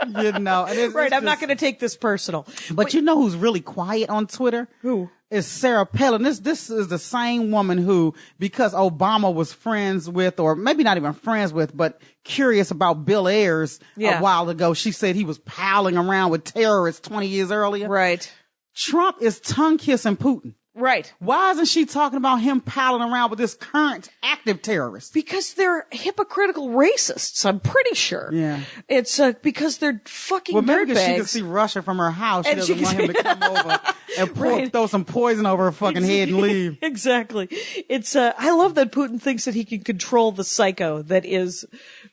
And Right. I'm not going to take this personal. But you know who's really quiet on Twitter? Who? Is Sarah Palin. This is the same woman who, because Obama was friends with, or maybe not even friends with, but curious about Bill Ayers a while ago, she said he was palling around with terrorists 20 years earlier. Right. Trump is tongue kissing Putin. Right. Why isn't she talking about him palling around with this current active terrorist? Because they're hypocritical racists, I'm pretty sure. Yeah. It's because they're fucking dirtbags. Maybe because she can see Russia from her house. She doesn't want him to come over and throw some poison over her fucking head and leave. Exactly. It's I love that Putin thinks that he can control the psycho that is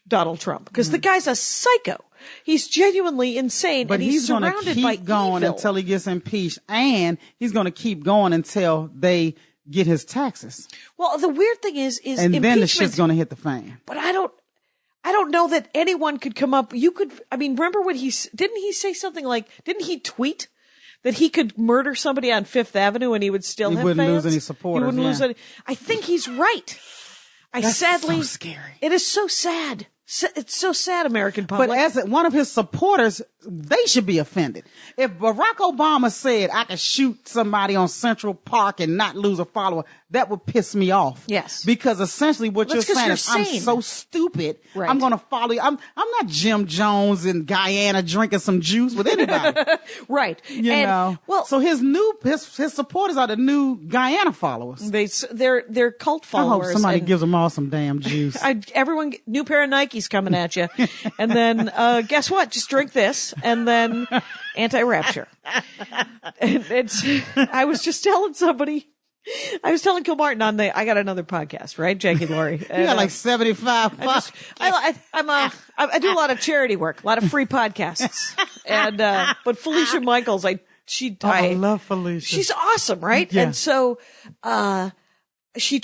Donald Trump. Because the guy's a psycho. He's genuinely insane, but and he's going to surrounded keep by going evil. until he gets impeached, and he's going to keep going until they get his taxes. Well, the weird thing is and then the shit's going to hit the fan. But I don't know that anyone could come up. Remember when didn't he say something like, didn't he tweet that he could murder somebody on Fifth Avenue and he would still have fans? He wouldn't lose any supporters. He wouldn't lose any. I think he's right. That's so scary. It is so sad. It's so sad, American public. But as one of his supporters, they should be offended. If Barack Obama said I could shoot somebody on Central Park and not lose a follower, that would piss me off. Yes. Because essentially what you're saying is, I'm so stupid. Right. I'm going to follow you. I'm not Jim Jones in Guyana drinking some juice with anybody. Right. You know. Well, so his supporters are the new Guyana followers. They're cult followers. I hope somebody gives them all some damn juice. Everyone, new pair of Nikes coming at you. And then, guess what? Just drink this and then anti-rapture. I was just telling somebody, I was telling Kilmartin I got another podcast, right? Jackie Laurie. You got like 75 bucks. I do a lot of charity work, a lot of free podcasts. But Felicia Michaels, I love Felicia. She's awesome, right? Yeah. And so, she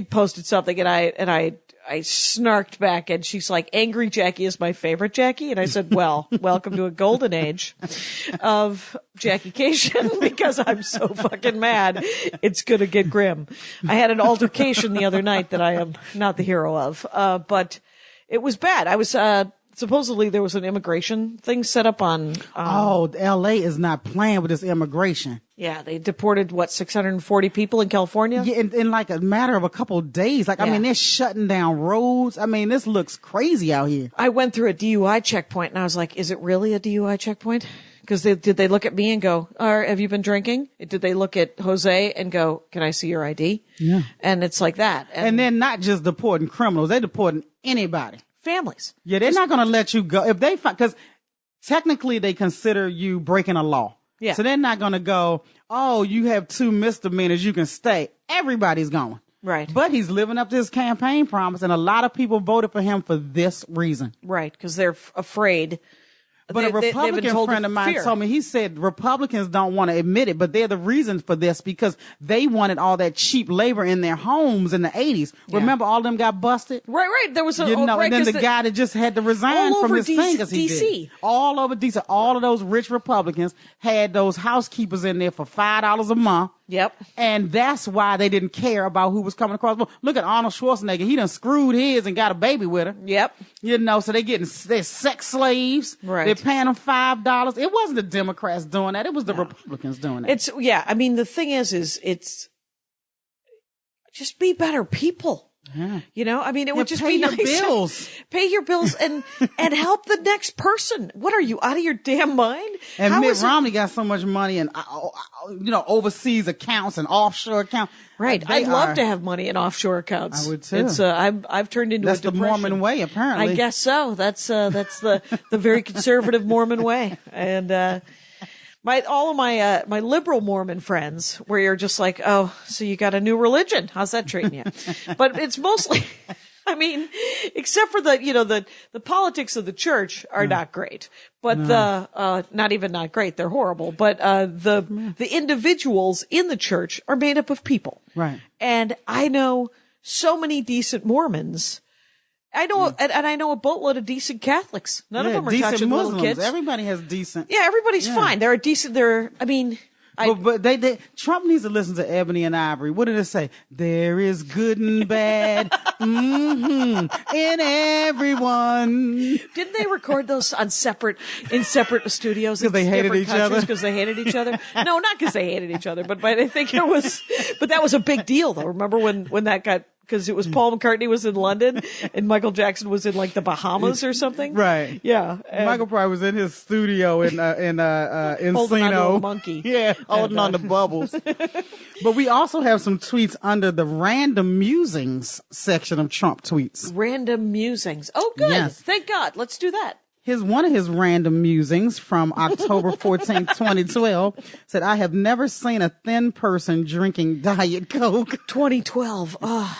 posted something and I snarked back and she's like, angry Jackie is my favorite Jackie. And I said, well, welcome to a golden age of Jackie-cation because I'm so fucking mad. It's going to get grim. I had an altercation the other night that I am not the hero of. But it was bad. I was, supposedly there was an immigration thing set up on, LA is not playing with this immigration. Yeah, they deported 640 people in California? Yeah, in like a matter of a couple of days. They're shutting down roads. This looks crazy out here. I went through a DUI checkpoint and I was like, is it really a DUI checkpoint? Because did they look at me and go, have you been drinking? Did they look at Jose and go, can I see your ID? Yeah. And it's like that. And they're not just deporting criminals. They're deporting anybody. Families. Yeah, they're not going to let you go. If they because technically they consider you breaking a law. Yeah. So they're not going to go, you have 2 misdemeanors, you can stay. Everybody's going. Right. But he's living up to his campaign promise, and a lot of people voted for him for this reason. Right, because they're afraid. But a Republican friend of mine told me, he said Republicans don't want to admit it, but they're the reason for this because they wanted all that cheap labor in their homes in the 80s. Yeah. Remember all of them got busted? Right. There was and then the guy that just had to resign from his thing because he did. All over DC. All of those rich Republicans had those housekeepers in there for $5 a month. Yep. And that's why they didn't care about who was coming across. Look at Arnold Schwarzenegger. He done screwed his and got a baby with her. Yep. So they're sex slaves. Right. They're paying them $5. It wasn't the Democrats doing that. It was the Republicans doing that. The thing is it's just be better people. Yeah. It would just be nice. Pay your bills and help the next person. What are you, out of your damn mind? And Mitt Romney got so much money and, overseas accounts and offshore accounts. Right. I'd love to have money in offshore accounts. I would too. It's, I've turned into That's a depression. the Mormon way, apparently. I guess so. That's the very conservative Mormon way. And, all of my liberal Mormon friends, where you're just like, oh, so you got a new religion? How's that treating you? But it's mostly, I mean, except for the politics of the church are not great, but not even not great. They're horrible. But, the individuals in the church are made up of people. Right. And I know so many decent Mormons. I know, and I know a boatload of decent Catholics. None of them are decent touching Muslims. little kids. Everybody has decent. Yeah, everybody's fine. But Trump needs to listen to Ebony and Ivory. What did it say? There is good and bad in everyone. Didn't they record those in separate studios? Because they hated each other? Because they hated each other? No, not because they hated each other, but I think it was, but that was a big deal though. Remember when that got, because it was Paul McCartney was in London and Michael Jackson was in like the Bahamas or something. Right. Yeah. Michael probably was in his studio in holding on to Encino. a monkey. Yeah, holding on to bubbles. But we also have some tweets under the random musings section of Trump tweets. Random musings. Oh, good. Yes. Thank God. Let's do that. One of his random musings from October 14, 2012 said, I have never seen a thin person drinking Diet Coke. 2012. Well,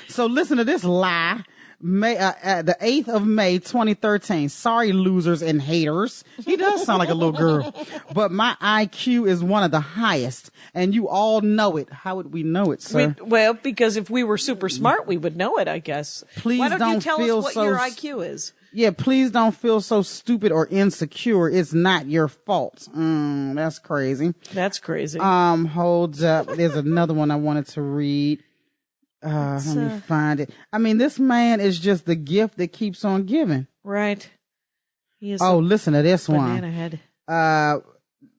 so listen to this lie. The 8th of May, 2013. Sorry, losers and haters. He does sound like a little girl, but my IQ is one of the highest, and you all know it. How would we know it, sir? Because if we were super smart, we would know it, I guess. Please Why don't you tell feel us what so your IQ is? Yeah, please don't feel so stupid or insecure. It's not your fault. That's crazy. That's crazy. Hold up. There's another one I wanted to read. Let me find it. I mean, this man is just the gift that keeps on giving. Right. He is listen to this banana one. head.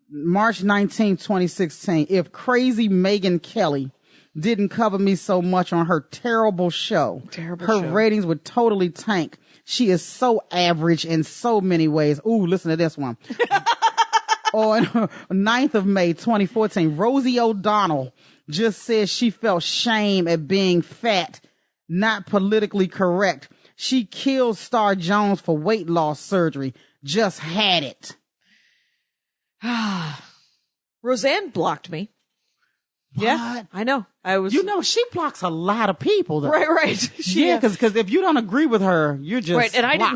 March 19, 2016. If crazy Megyn Kelly didn't cover me so much on her terrible show, her ratings would totally tank. She is so average in so many ways. Ooh, listen to this one. On 9th of May, 2014, Rosie O'Donnell just said she felt shame at being fat, not politically correct. She killed Star Jones for weight loss surgery. Just had it. Roseanne blocked me. What? Yeah, I know. She blocks a lot of people, though. Right. Yeah, because if you don't agree with her, you're just right. And blocked.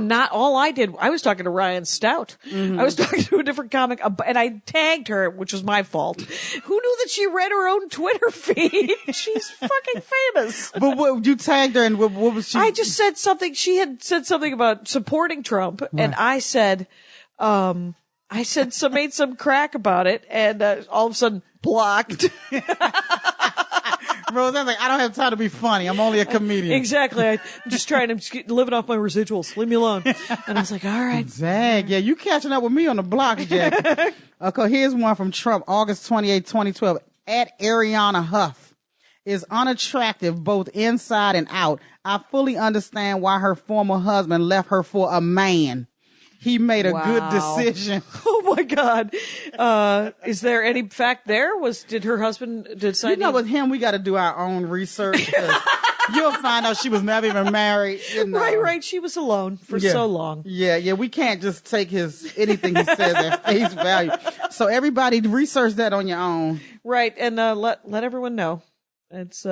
I was talking to Ryan Stout. Mm-hmm. I was talking to a different comic, and I tagged her, which was my fault. Who knew that she read her own Twitter feed? She's fucking famous. But what, you tagged her, and what was she? I just said something. She had said something about supporting Trump, and I said, made some crack about it, and all of a sudden blocked. Rose, I was like, I don't have time to be funny. I'm only a comedian. Exactly. I'm just living off my residuals. Leave me alone. And I was like, all right. Dang, yeah, you catching up with me on the block, Jack. Okay, here's one from Trump, August 28, 2012. At Ariana Huff is unattractive both inside and out. I fully understand why her former husband left her for a man. He made a good decision. Oh my God. Is there any fact there? Did her husband decide? With him, we got to do our own research. You'll find out she was never even married. Right. She was alone for so long. Yeah. We can't just take anything he says at face value. So everybody research that on your own. Right. And, let everyone know. It's,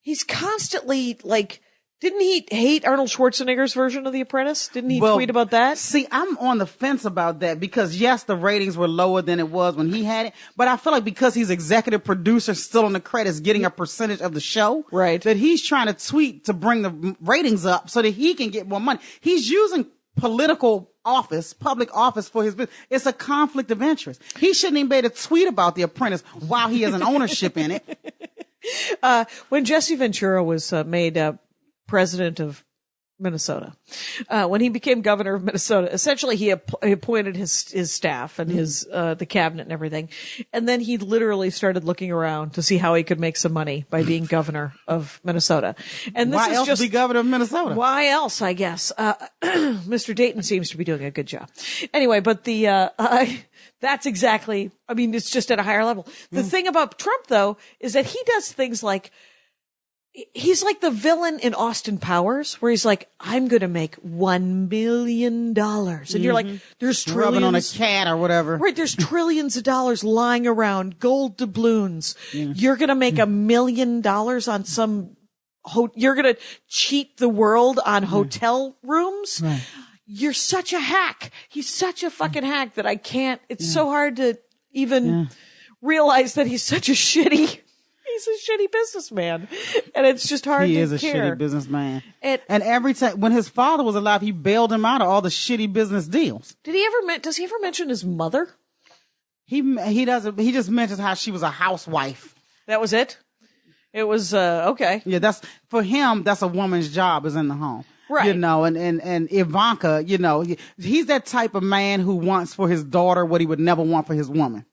he's constantly like, didn't he hate Arnold Schwarzenegger's version of The Apprentice? Didn't he tweet about that? See, I'm on the fence about that because yes, the ratings were lower than it was when he had it, but I feel like because he's executive producer still on the credits getting a percentage of the show, right? That he's trying to tweet to bring the ratings up so that he can get more money. He's using public office for his business. It's a conflict of interest. He shouldn't even be able to tweet about The Apprentice while he has an ownership in it. When Jesse Ventura was made president of Minnesota, when he became governor of Minnesota, essentially he appointed his staff and his the cabinet and everything, and then he literally started looking around to see how he could make some money by being governor of Minnesota. And this why is else just be governor of Minnesota? Why else? I guess Mr. Dayton seems to be doing a good job. Anyway, but that's exactly. I mean, it's just at a higher level. The thing about Trump, though, is that he does things like he's like the villain in Austin Powers, where he's like, I'm going to make $1 million. And you're like, there's trillions. Rubbing on a cat or whatever. Right. There's trillions of dollars lying around, gold doubloons. You're going to make $1 million on some, you're going to cheat the world on hotel rooms. Right. You're such a hack. He's such a fucking hack that I can't, it's so hard to even realize that he's such a shitty businessman. And it's just hard to care. He is a shitty businessman. And every time, when his father was alive, he bailed him out of all the shitty business deals. Does he ever mention his mother? He doesn't, he just mentions how she was a housewife. That was it? It was, okay. Yeah, for him, that's a woman's job, is in the home. Right. You know, and Ivanka, you know, he's that type of man who wants for his daughter what he would never want for his woman.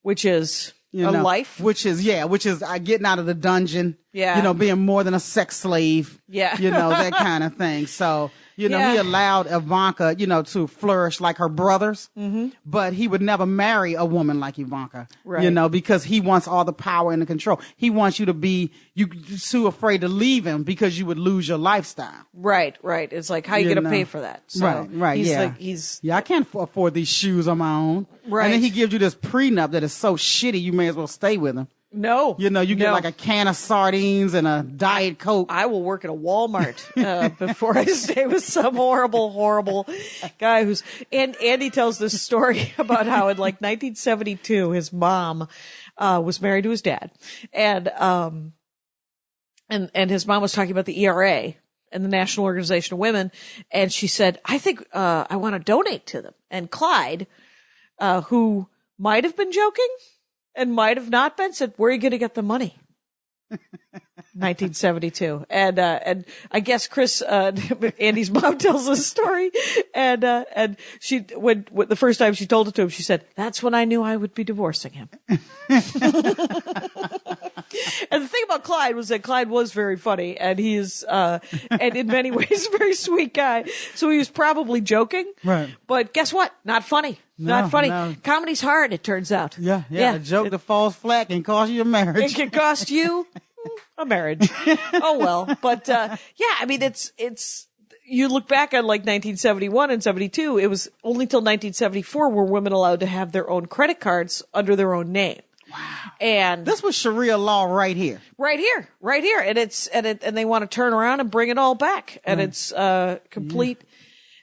Which is life. Which is getting out of the dungeon. Yeah. You know, being more than a sex slave. Yeah. You know, that kind of thing. So, you know, he allowed Ivanka, you know, to flourish like her brothers. Mm-hmm. But he would never marry a woman like Ivanka. Right. You know, because he wants all the power and the control. He wants you to be, you're too afraid to leave him because you would lose your lifestyle. Right. It's like, how you going to pay for that? So right. I can't afford these shoes on my own. Right. And then he gives you this prenup that is so shitty, you may as well stay with him. No. You know, you get like a can of sardines and a Diet Coke. I will work at a Walmart before I stay with some horrible guy who's... And Andy tells this story about how in like 1972, his mom was married to his dad. And his mom was talking about the ERA and the National Organization of Women. And she said, I think I want to donate to them. And Clyde, who might have been joking and might have not been, said, where are you going to get the money? 1972. And I guess Chris, Andy's mom tells this story. And she, when the first time she told it to him, she said, that's when I knew I would be divorcing him. And the thing about Clyde was that Clyde was very funny, and he's, and in many ways a very sweet guy. So he was probably joking. Right. But guess what? Not funny. Not funny. No. Comedy's hard, it turns out. Yeah. A joke that falls flat can cost you a marriage. It can cost you a marriage. Oh well. But, I mean, it's, you look back on like 1971 and 72, it was only till 1974 were women allowed to have their own credit cards under their own name. Wow. And this was Sharia law right here. Right here. And and they want to turn around and bring it all back. And it's, complete. Yeah.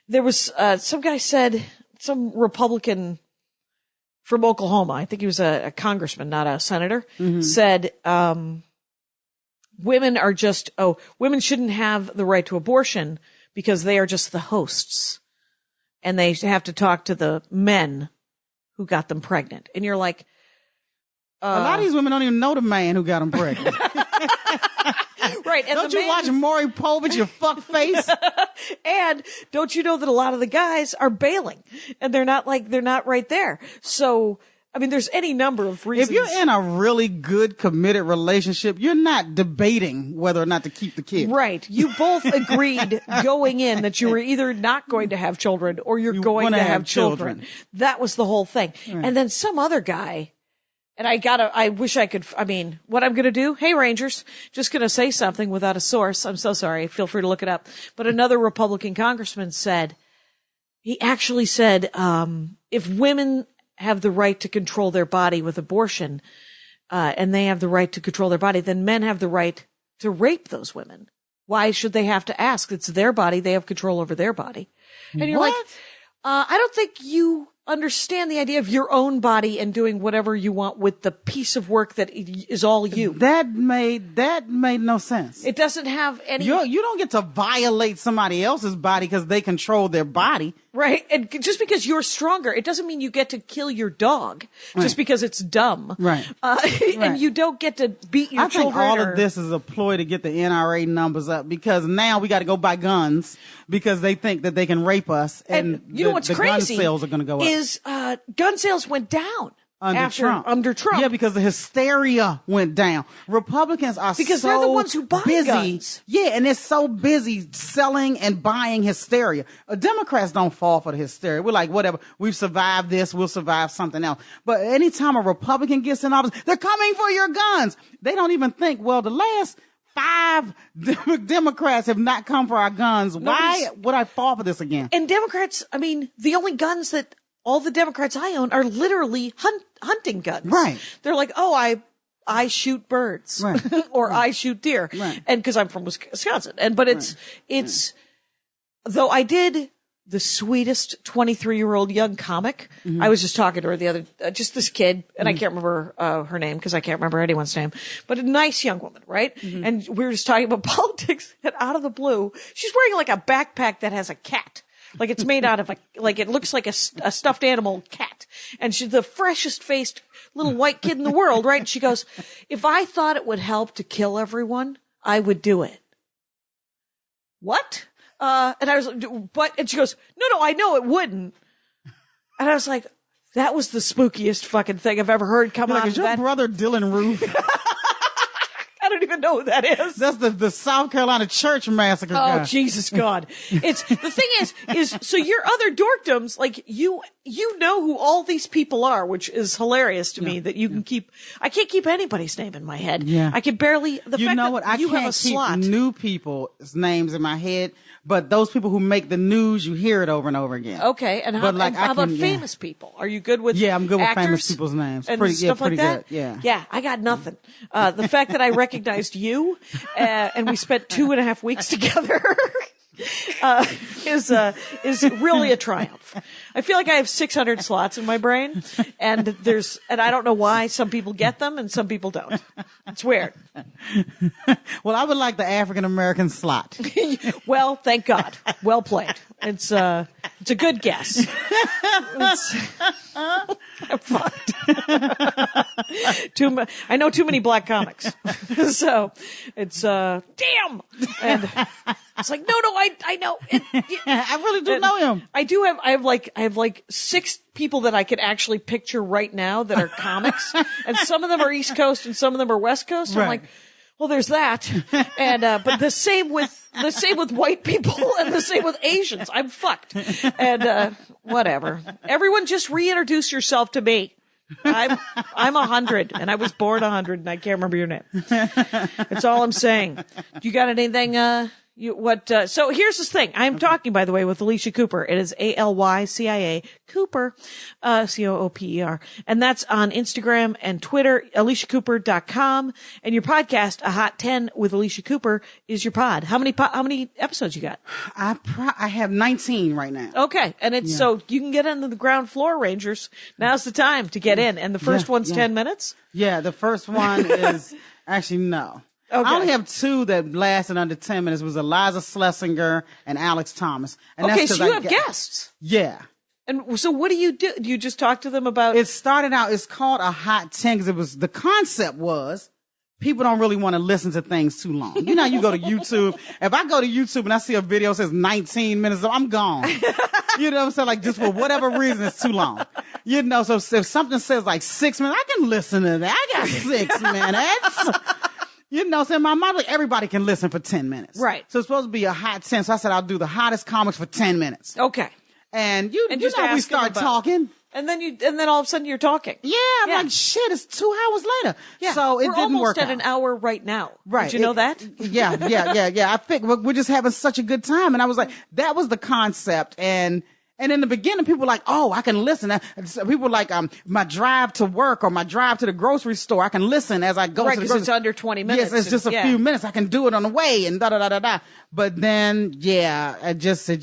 There was, some guy said, some Republican from Oklahoma, I think he was a congressman, not a senator, said, women shouldn't have the right to abortion because they are just the hosts and they have to talk to the men who got them pregnant. And you're like, a lot of these women don't even know the man who got them pregnant. Right. And don't you watch Maury Povich, you fuck face? And don't you know that a lot of the guys are bailing and they're not right there. So, I mean, there's any number of reasons. If you're in a really good, committed relationship, you're not debating whether or not to keep the kid. Right. You both agreed going in that you were either not going to have children or you're going to have children. That was the whole thing. Right. And then some other guy, and I wish I could, what I'm going to do? Hey, Rangers, just going to say something without a source. I'm so sorry. Feel free to look it up. But another Republican congressman he actually said, if women have the right to control their body with abortion, and they have the right to control their body, then men have the right to rape those women. Why should they have to ask? It's their body. They have control over their body. And you're like, I don't think you understand the idea of your own body and doing whatever you want with the piece of work that is all you. That made no sense. It doesn't have any. You don't get to violate somebody else's body because they control their body. Right. And just because you're stronger, it doesn't mean you get to kill your dog just because it's dumb. Right. And you don't get to beat your children. I think all of this is a ploy to get the NRA numbers up because now we got to go buy guns because they think that they can rape us. And you know what's crazy? Gun sales are going to go up. Gun sales went down. Under Trump. Yeah, because the hysteria went down. Republicans are because they're the ones who buy busy. Guns. Yeah, and they're so busy selling and buying hysteria. Democrats don't fall for the hysteria. We're like, whatever, we've survived this, we'll survive something else. But anytime a Republican gets in office, they're coming for your guns. They don't even think, well, the last 5 Democrats have not come for our guns. Why would I fall for this again? And Democrats, I mean, the only guns that all the Democrats I own are literally hunting guns. Right. They're like, oh, I shoot birds. Right. Or I shoot deer. Right. And because I'm from Wisconsin. But it's, though I did the sweetest 23-year-old young comic. Mm-hmm. I was just talking to her the other, just this kid, and I can't remember her name because I can't remember anyone's name, but a nice young woman, right? Mm-hmm. And we were just talking about politics, and out of the blue, she's wearing like a backpack that has a cat. Like it's made out of like it looks like a stuffed animal cat. And she's the freshest faced little white kid in the world, right? And she goes, if I thought it would help to kill everyone, I would do it. What? And I was like, and she goes, no, I know it wouldn't. And I was like, that was the spookiest fucking thing I've ever heard come out Is of your that. brother Dylan Roof? I don't even know who that is. That's the South Carolina church massacre Oh, guy. Jesus God. It's, the thing is, so your other dorkdoms, like, you know who all these people are, which is hilarious to me that you can I can't keep anybody's name in my head. Yeah. I can barely, You know what? I you have a can't keep slot. new people's names in my head, but those people who make the news, you hear it over and over again. Okay, and how, But, like, and how I about can- famous people? Are you good with Yeah, I'm good with actors famous people's names. and Pretty- yeah, stuff pretty like that? good, yeah. Yeah, I got nothing. The fact that I recognized you, and we spent 2.5 weeks together, is really a triumph. I feel like I have 600 slots in my brain, and I don't know why some people get them and some people don't. It's weird. Well, I would like the African American slot. Well, thank God. Well played. It's a good guess. I'm fucked. I know too many black comics. So it's, damn. And it's like, no, I know. I really do know him. I have like 6 people that I could actually picture right now that are comics. And some of them are East Coast and some of them are West Coast. So I'm Right. like, well, there's that. And, but the same with white people and the same with Asians. I'm fucked. And, whatever. Everyone just reintroduce yourself to me. I'm 100 and I was born 100 and I can't remember your name. That's all I'm saying. You got anything, so here's this thing. I'm talking, by the way, with Alycia Cooper. It is Alycia Cooper, Cooper. And that's on Instagram and Twitter, AliciaCooper.com. And your podcast, A Hot 10 with Alycia Cooper, is your pod. How many episodes you got? I have 19 right now. Okay. And it's, so you can get into the Ground Floor Rangers. Now's the time to get in. And the first one's 10 minutes? Yeah, the first one is actually no. Okay. I only have 2 that lasted under 10 minutes. It was Eliza Schlesinger and Alex Thomas. And Okay, that's 'cause so you I have get- guests. Yeah. And so what do you do? Do you just talk to them about? It started out, it's called a hot 10 because the concept was people don't really want to listen to things too long. You know, you go to YouTube. If I go to YouTube and I see a video that says 19 minutes, I'm gone. You know what I'm saying? Like just for whatever reason, it's too long. You know, so if something says like 6 minutes, I can listen to that. I got 6 minutes. You know, so in my mind, like everybody can listen for 10 minutes. Right. So it's supposed to be a hot 10. So I said, I'll do the hottest comics for 10 minutes. Okay. And you just know, we ask them start about- talking. And then all of a sudden you're talking. Yeah, I'm Yeah. like, shit, it's 2 hours later. Yeah. So it We're didn't almost work at out. an hour right now. Right. Did you know that? Yeah. I think we're just having such a good time. And I was like, that was the concept. And in the beginning, people were like, oh, I can listen. People were like, my drive to work or my drive to the grocery store, I can listen as I go Right, to the because grocery it's under 20 minutes. Yes, it's just a Yeah. few minutes. I can do it on the way and da-da-da-da-da. But then, yeah, it just It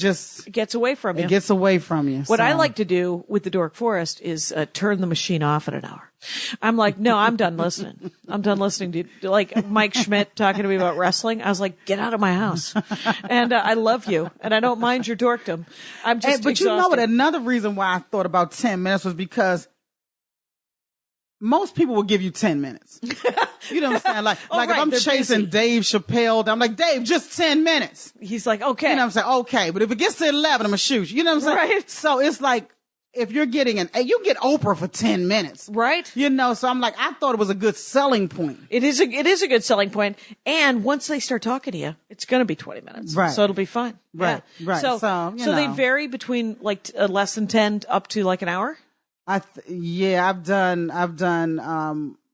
gets away from you. it gets away from you. What I So- like to do with the Dork Forest is turn the machine off at an hour. I'm like, no, I'm done listening. I'm done listening to like Mike Schmidt talking to me about wrestling. I was like, get out of my house. And I love you, and I don't mind your dorkdom. I'm just But you know what? exhausted. Another reason why I thought about 10 minutes was because most people will give you 10 minutes. You know what I'm saying? Like, Oh, like right, if I'm they're chasing busy. Dave Chappelle, I'm like, Dave, just 10 minutes. He's like, okay. You know what I'm saying? Okay. But if it gets to 11, I'm going to shoot you. You know what I'm saying? Right. So it's like, if you're getting you get Oprah for 10 minutes. Right. You know, so I'm like, I thought it was a good selling point. It is a good selling point. And once they start talking to you, it's going to be 20 minutes. Right. So it'll be fine. Right, Yeah. right. So, you they know. vary between like less than 10 up to like an hour. I've done,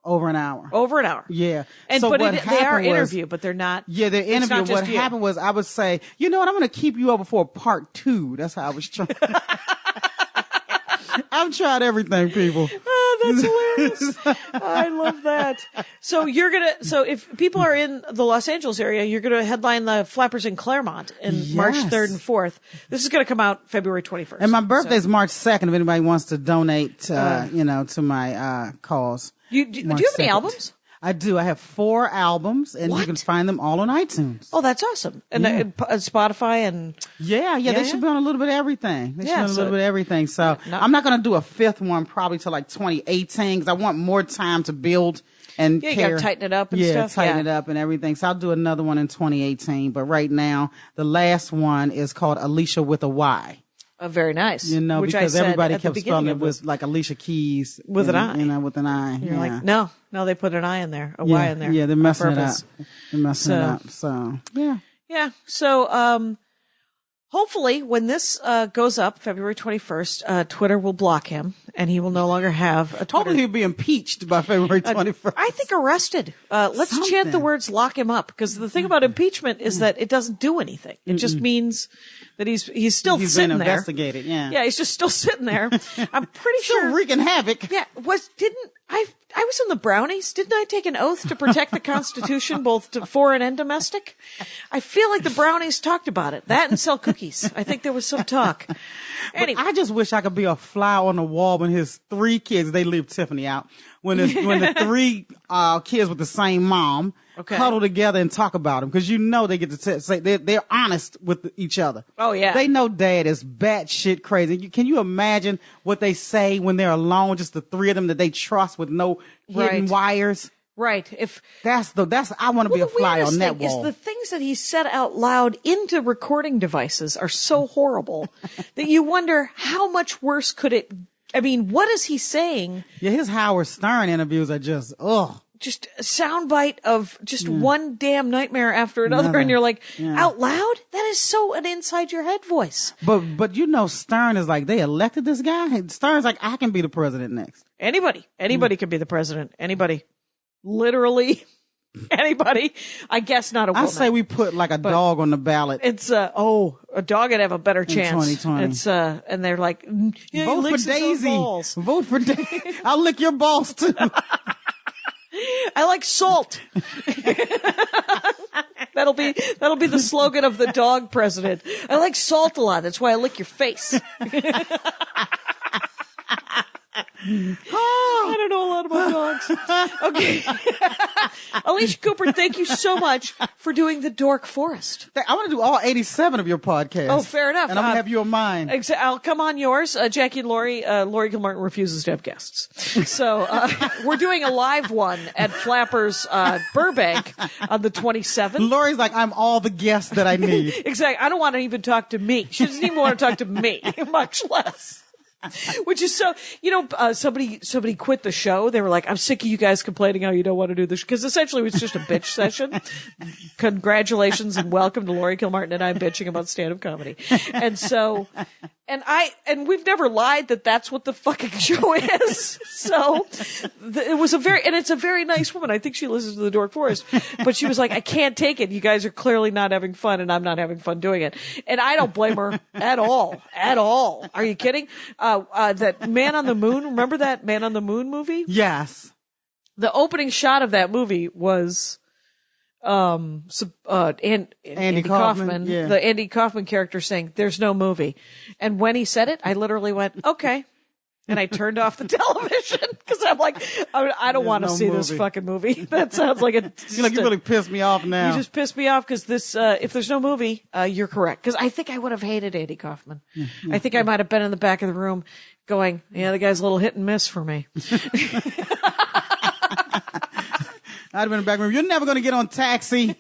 Over an hour. Over an hour. Yeah. And so but what they are happened was- interview, but they're not. Yeah, the it's interview. not just What you. happened was I would say, you know what, I'm going to keep you over for part 2. That's how I was trying. I've tried everything, people. Oh, that's hilarious. I love that. So so if people are in the Los Angeles area, you're going to headline the Flappers in Claremont in March 3rd and 4th. This is going to come out February 21st. And my birthday's March 2nd if anybody wants to donate, to my cause. Do you have any albums? I do. I have 4 albums, and What? you can find them all on iTunes. Oh, that's awesome. And Spotify and... Yeah, they should be on a little bit of everything. They should be on a little bit of everything. So I'm not going to do a 5th one probably till like 2018 because I want more time to build and you care. got to tighten it up and stuff. Tighten it up and everything. So I'll do another one in 2018. But right now, the last one is called Alycia with a Y. Very nice. Which because everybody kept spelling it was like Alicia Keys. With an I. With an I. You're like, no, they put an I in there, Y in there. Yeah, they're messing it up. purpose. They're messing it up. So, yeah. Yeah. So, hopefully when this goes up February 21st, Twitter will block him and he will no longer have a Twitter. Hopefully he'll be impeached by February 21st. I think arrested. Let's chant the words lock him up because the thing about impeachment is that it doesn't do anything. It just means that he's still He's sitting been there. investigated, yeah. Yeah, he's just still sitting there. I'm pretty Still sure. wreaking havoc. Yeah, I was in the Brownies. Didn't I take an oath to protect the Constitution, both foreign and domestic? I feel like the Brownies talked about it. That and sell cookies. I think there was some talk. Anyway. I just wish I could be a fly on the wall when his 3 kids, they leave Tiffany out, when the 3 kids with the same mom cuddle together and talk about him, because they get to say they're honest with each other. Oh, yeah. They know dad is batshit crazy. Can you imagine what they say when they're alone, just the 3 of them that they trust with no hidden wires? Right. I want to be a fly on that wall. Is the things that he said out loud into recording devices are so horrible that you wonder how much worse could it. I mean, what is he saying? Yeah, his Howard Stern interviews are just just a soundbite of just one damn nightmare after another. And you're like, out loud? That is so an inside your head voice. But Stern is like, they elected this guy. Stern's like, I can be the president next. Anybody can be the president. Anybody. Literally anybody. I guess not a woman. I say we put like a dog on the ballot. It's, a dog would have a better chance. 2020. It's, and they're like, yeah, vote for Daisy. Vote for Daisy. I'll lick your balls too. I like salt. That'll be the slogan of the dog president. I like salt a lot. That's why I lick your face. I don't know a lot about dogs. Okay. Alycia Cooper, thank you so much for doing the Dork Forest. I want to do all 87 of your podcasts. Oh, fair enough. And I'm going to have you on mine. I'll come on yours. Jackie and Lori Gilmartin refuses to have guests. So, we're doing a live one at Flappers, Burbank on the 27th. Lori's like, I'm all the guests that I need. Exactly. I don't want to even talk to me. She doesn't even want to talk to me, much less. Which is so, somebody quit the show. They were like, I'm sick of you guys complaining how you don't want to do this. Because essentially it was just a bitch session. Congratulations and welcome to Lori Kilmartin and I'm bitching about stand-up comedy. And so, and we've never lied that that's what the fucking show is. So it was it's a very nice woman. I think she listens to the Dork Forest, but she was like, I can't take it. You guys are clearly not having fun and I'm not having fun doing it. And I don't blame her at all. Are you kidding? That Man on the Moon. Remember that Man on the Moon movie? Yes. The opening shot of that movie was, Andy Kaufman, the Andy Kaufman character saying, "There's no movie." And when he said it, I literally went, "Okay." And I turned off the television because I'm like, I don't want to see this fucking movie. That sounds like you really pissed me off now. You just pissed me off because this, if there's no movie, you're correct. Because I think I would have hated Andy Kaufman. I think I might have been in the back of the room going, yeah, the guy's a little hit and miss for me. I'd have been in the back room. You're never going to get on Taxi.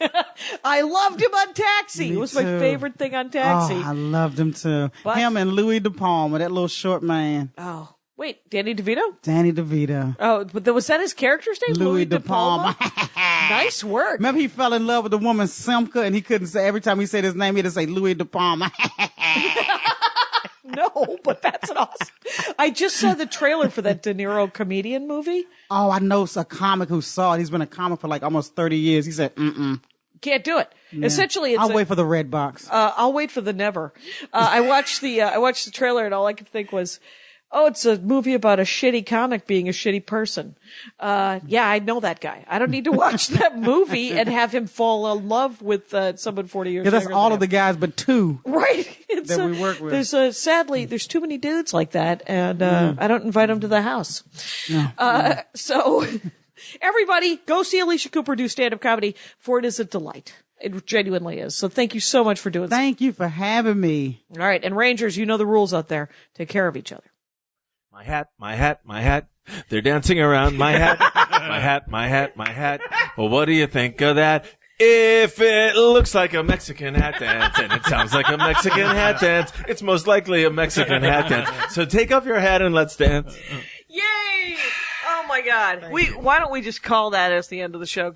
I loved him on Taxi. It was my favorite thing on Taxi. Oh, I loved him too. But, him and Louis De Palma, that little short man. Oh, wait, Danny DeVito? Danny DeVito. Oh, but was that his character's name? Louis De Palma. Nice work. Remember he fell in love with the woman Simca and he couldn't say, every time he said his name, he had to say Louis De Palma. No, but that's an awesome. I just saw the trailer for that De Niro comedian movie. Oh, I know a comic who saw it. He's been a comic for like almost 30 years. He said, Can't do it. Yeah. Essentially, it's I'll wait for the red box. I'll wait for the never. I watched the trailer and all I could think was, oh, it's a movie about a shitty comic being a shitty person. Yeah, I know that guy. I don't need to watch that movie and have him fall in love with someone 40 years Yeah, that's younger all than of the him. guys but two. Right. It's that we work with. Sadly, there's too many dudes like that, and I don't invite them to the house. So, everybody, go see Alycia Cooper do stand-up comedy, for it is a delight. It genuinely is. So thank you so much for doing Thank you for having me. All right, and Rangers, you know the rules out there. Take care of each other. My hat, my hat, my hat. They're dancing around my hat, my hat, my hat, my hat. Well, what do you think of that? If it looks like a Mexican hat dance and it sounds like a Mexican hat dance, it's most likely a Mexican hat dance. So take off your hat and let's dance. Yay! Oh my God. Why don't we just call that as the end of the show?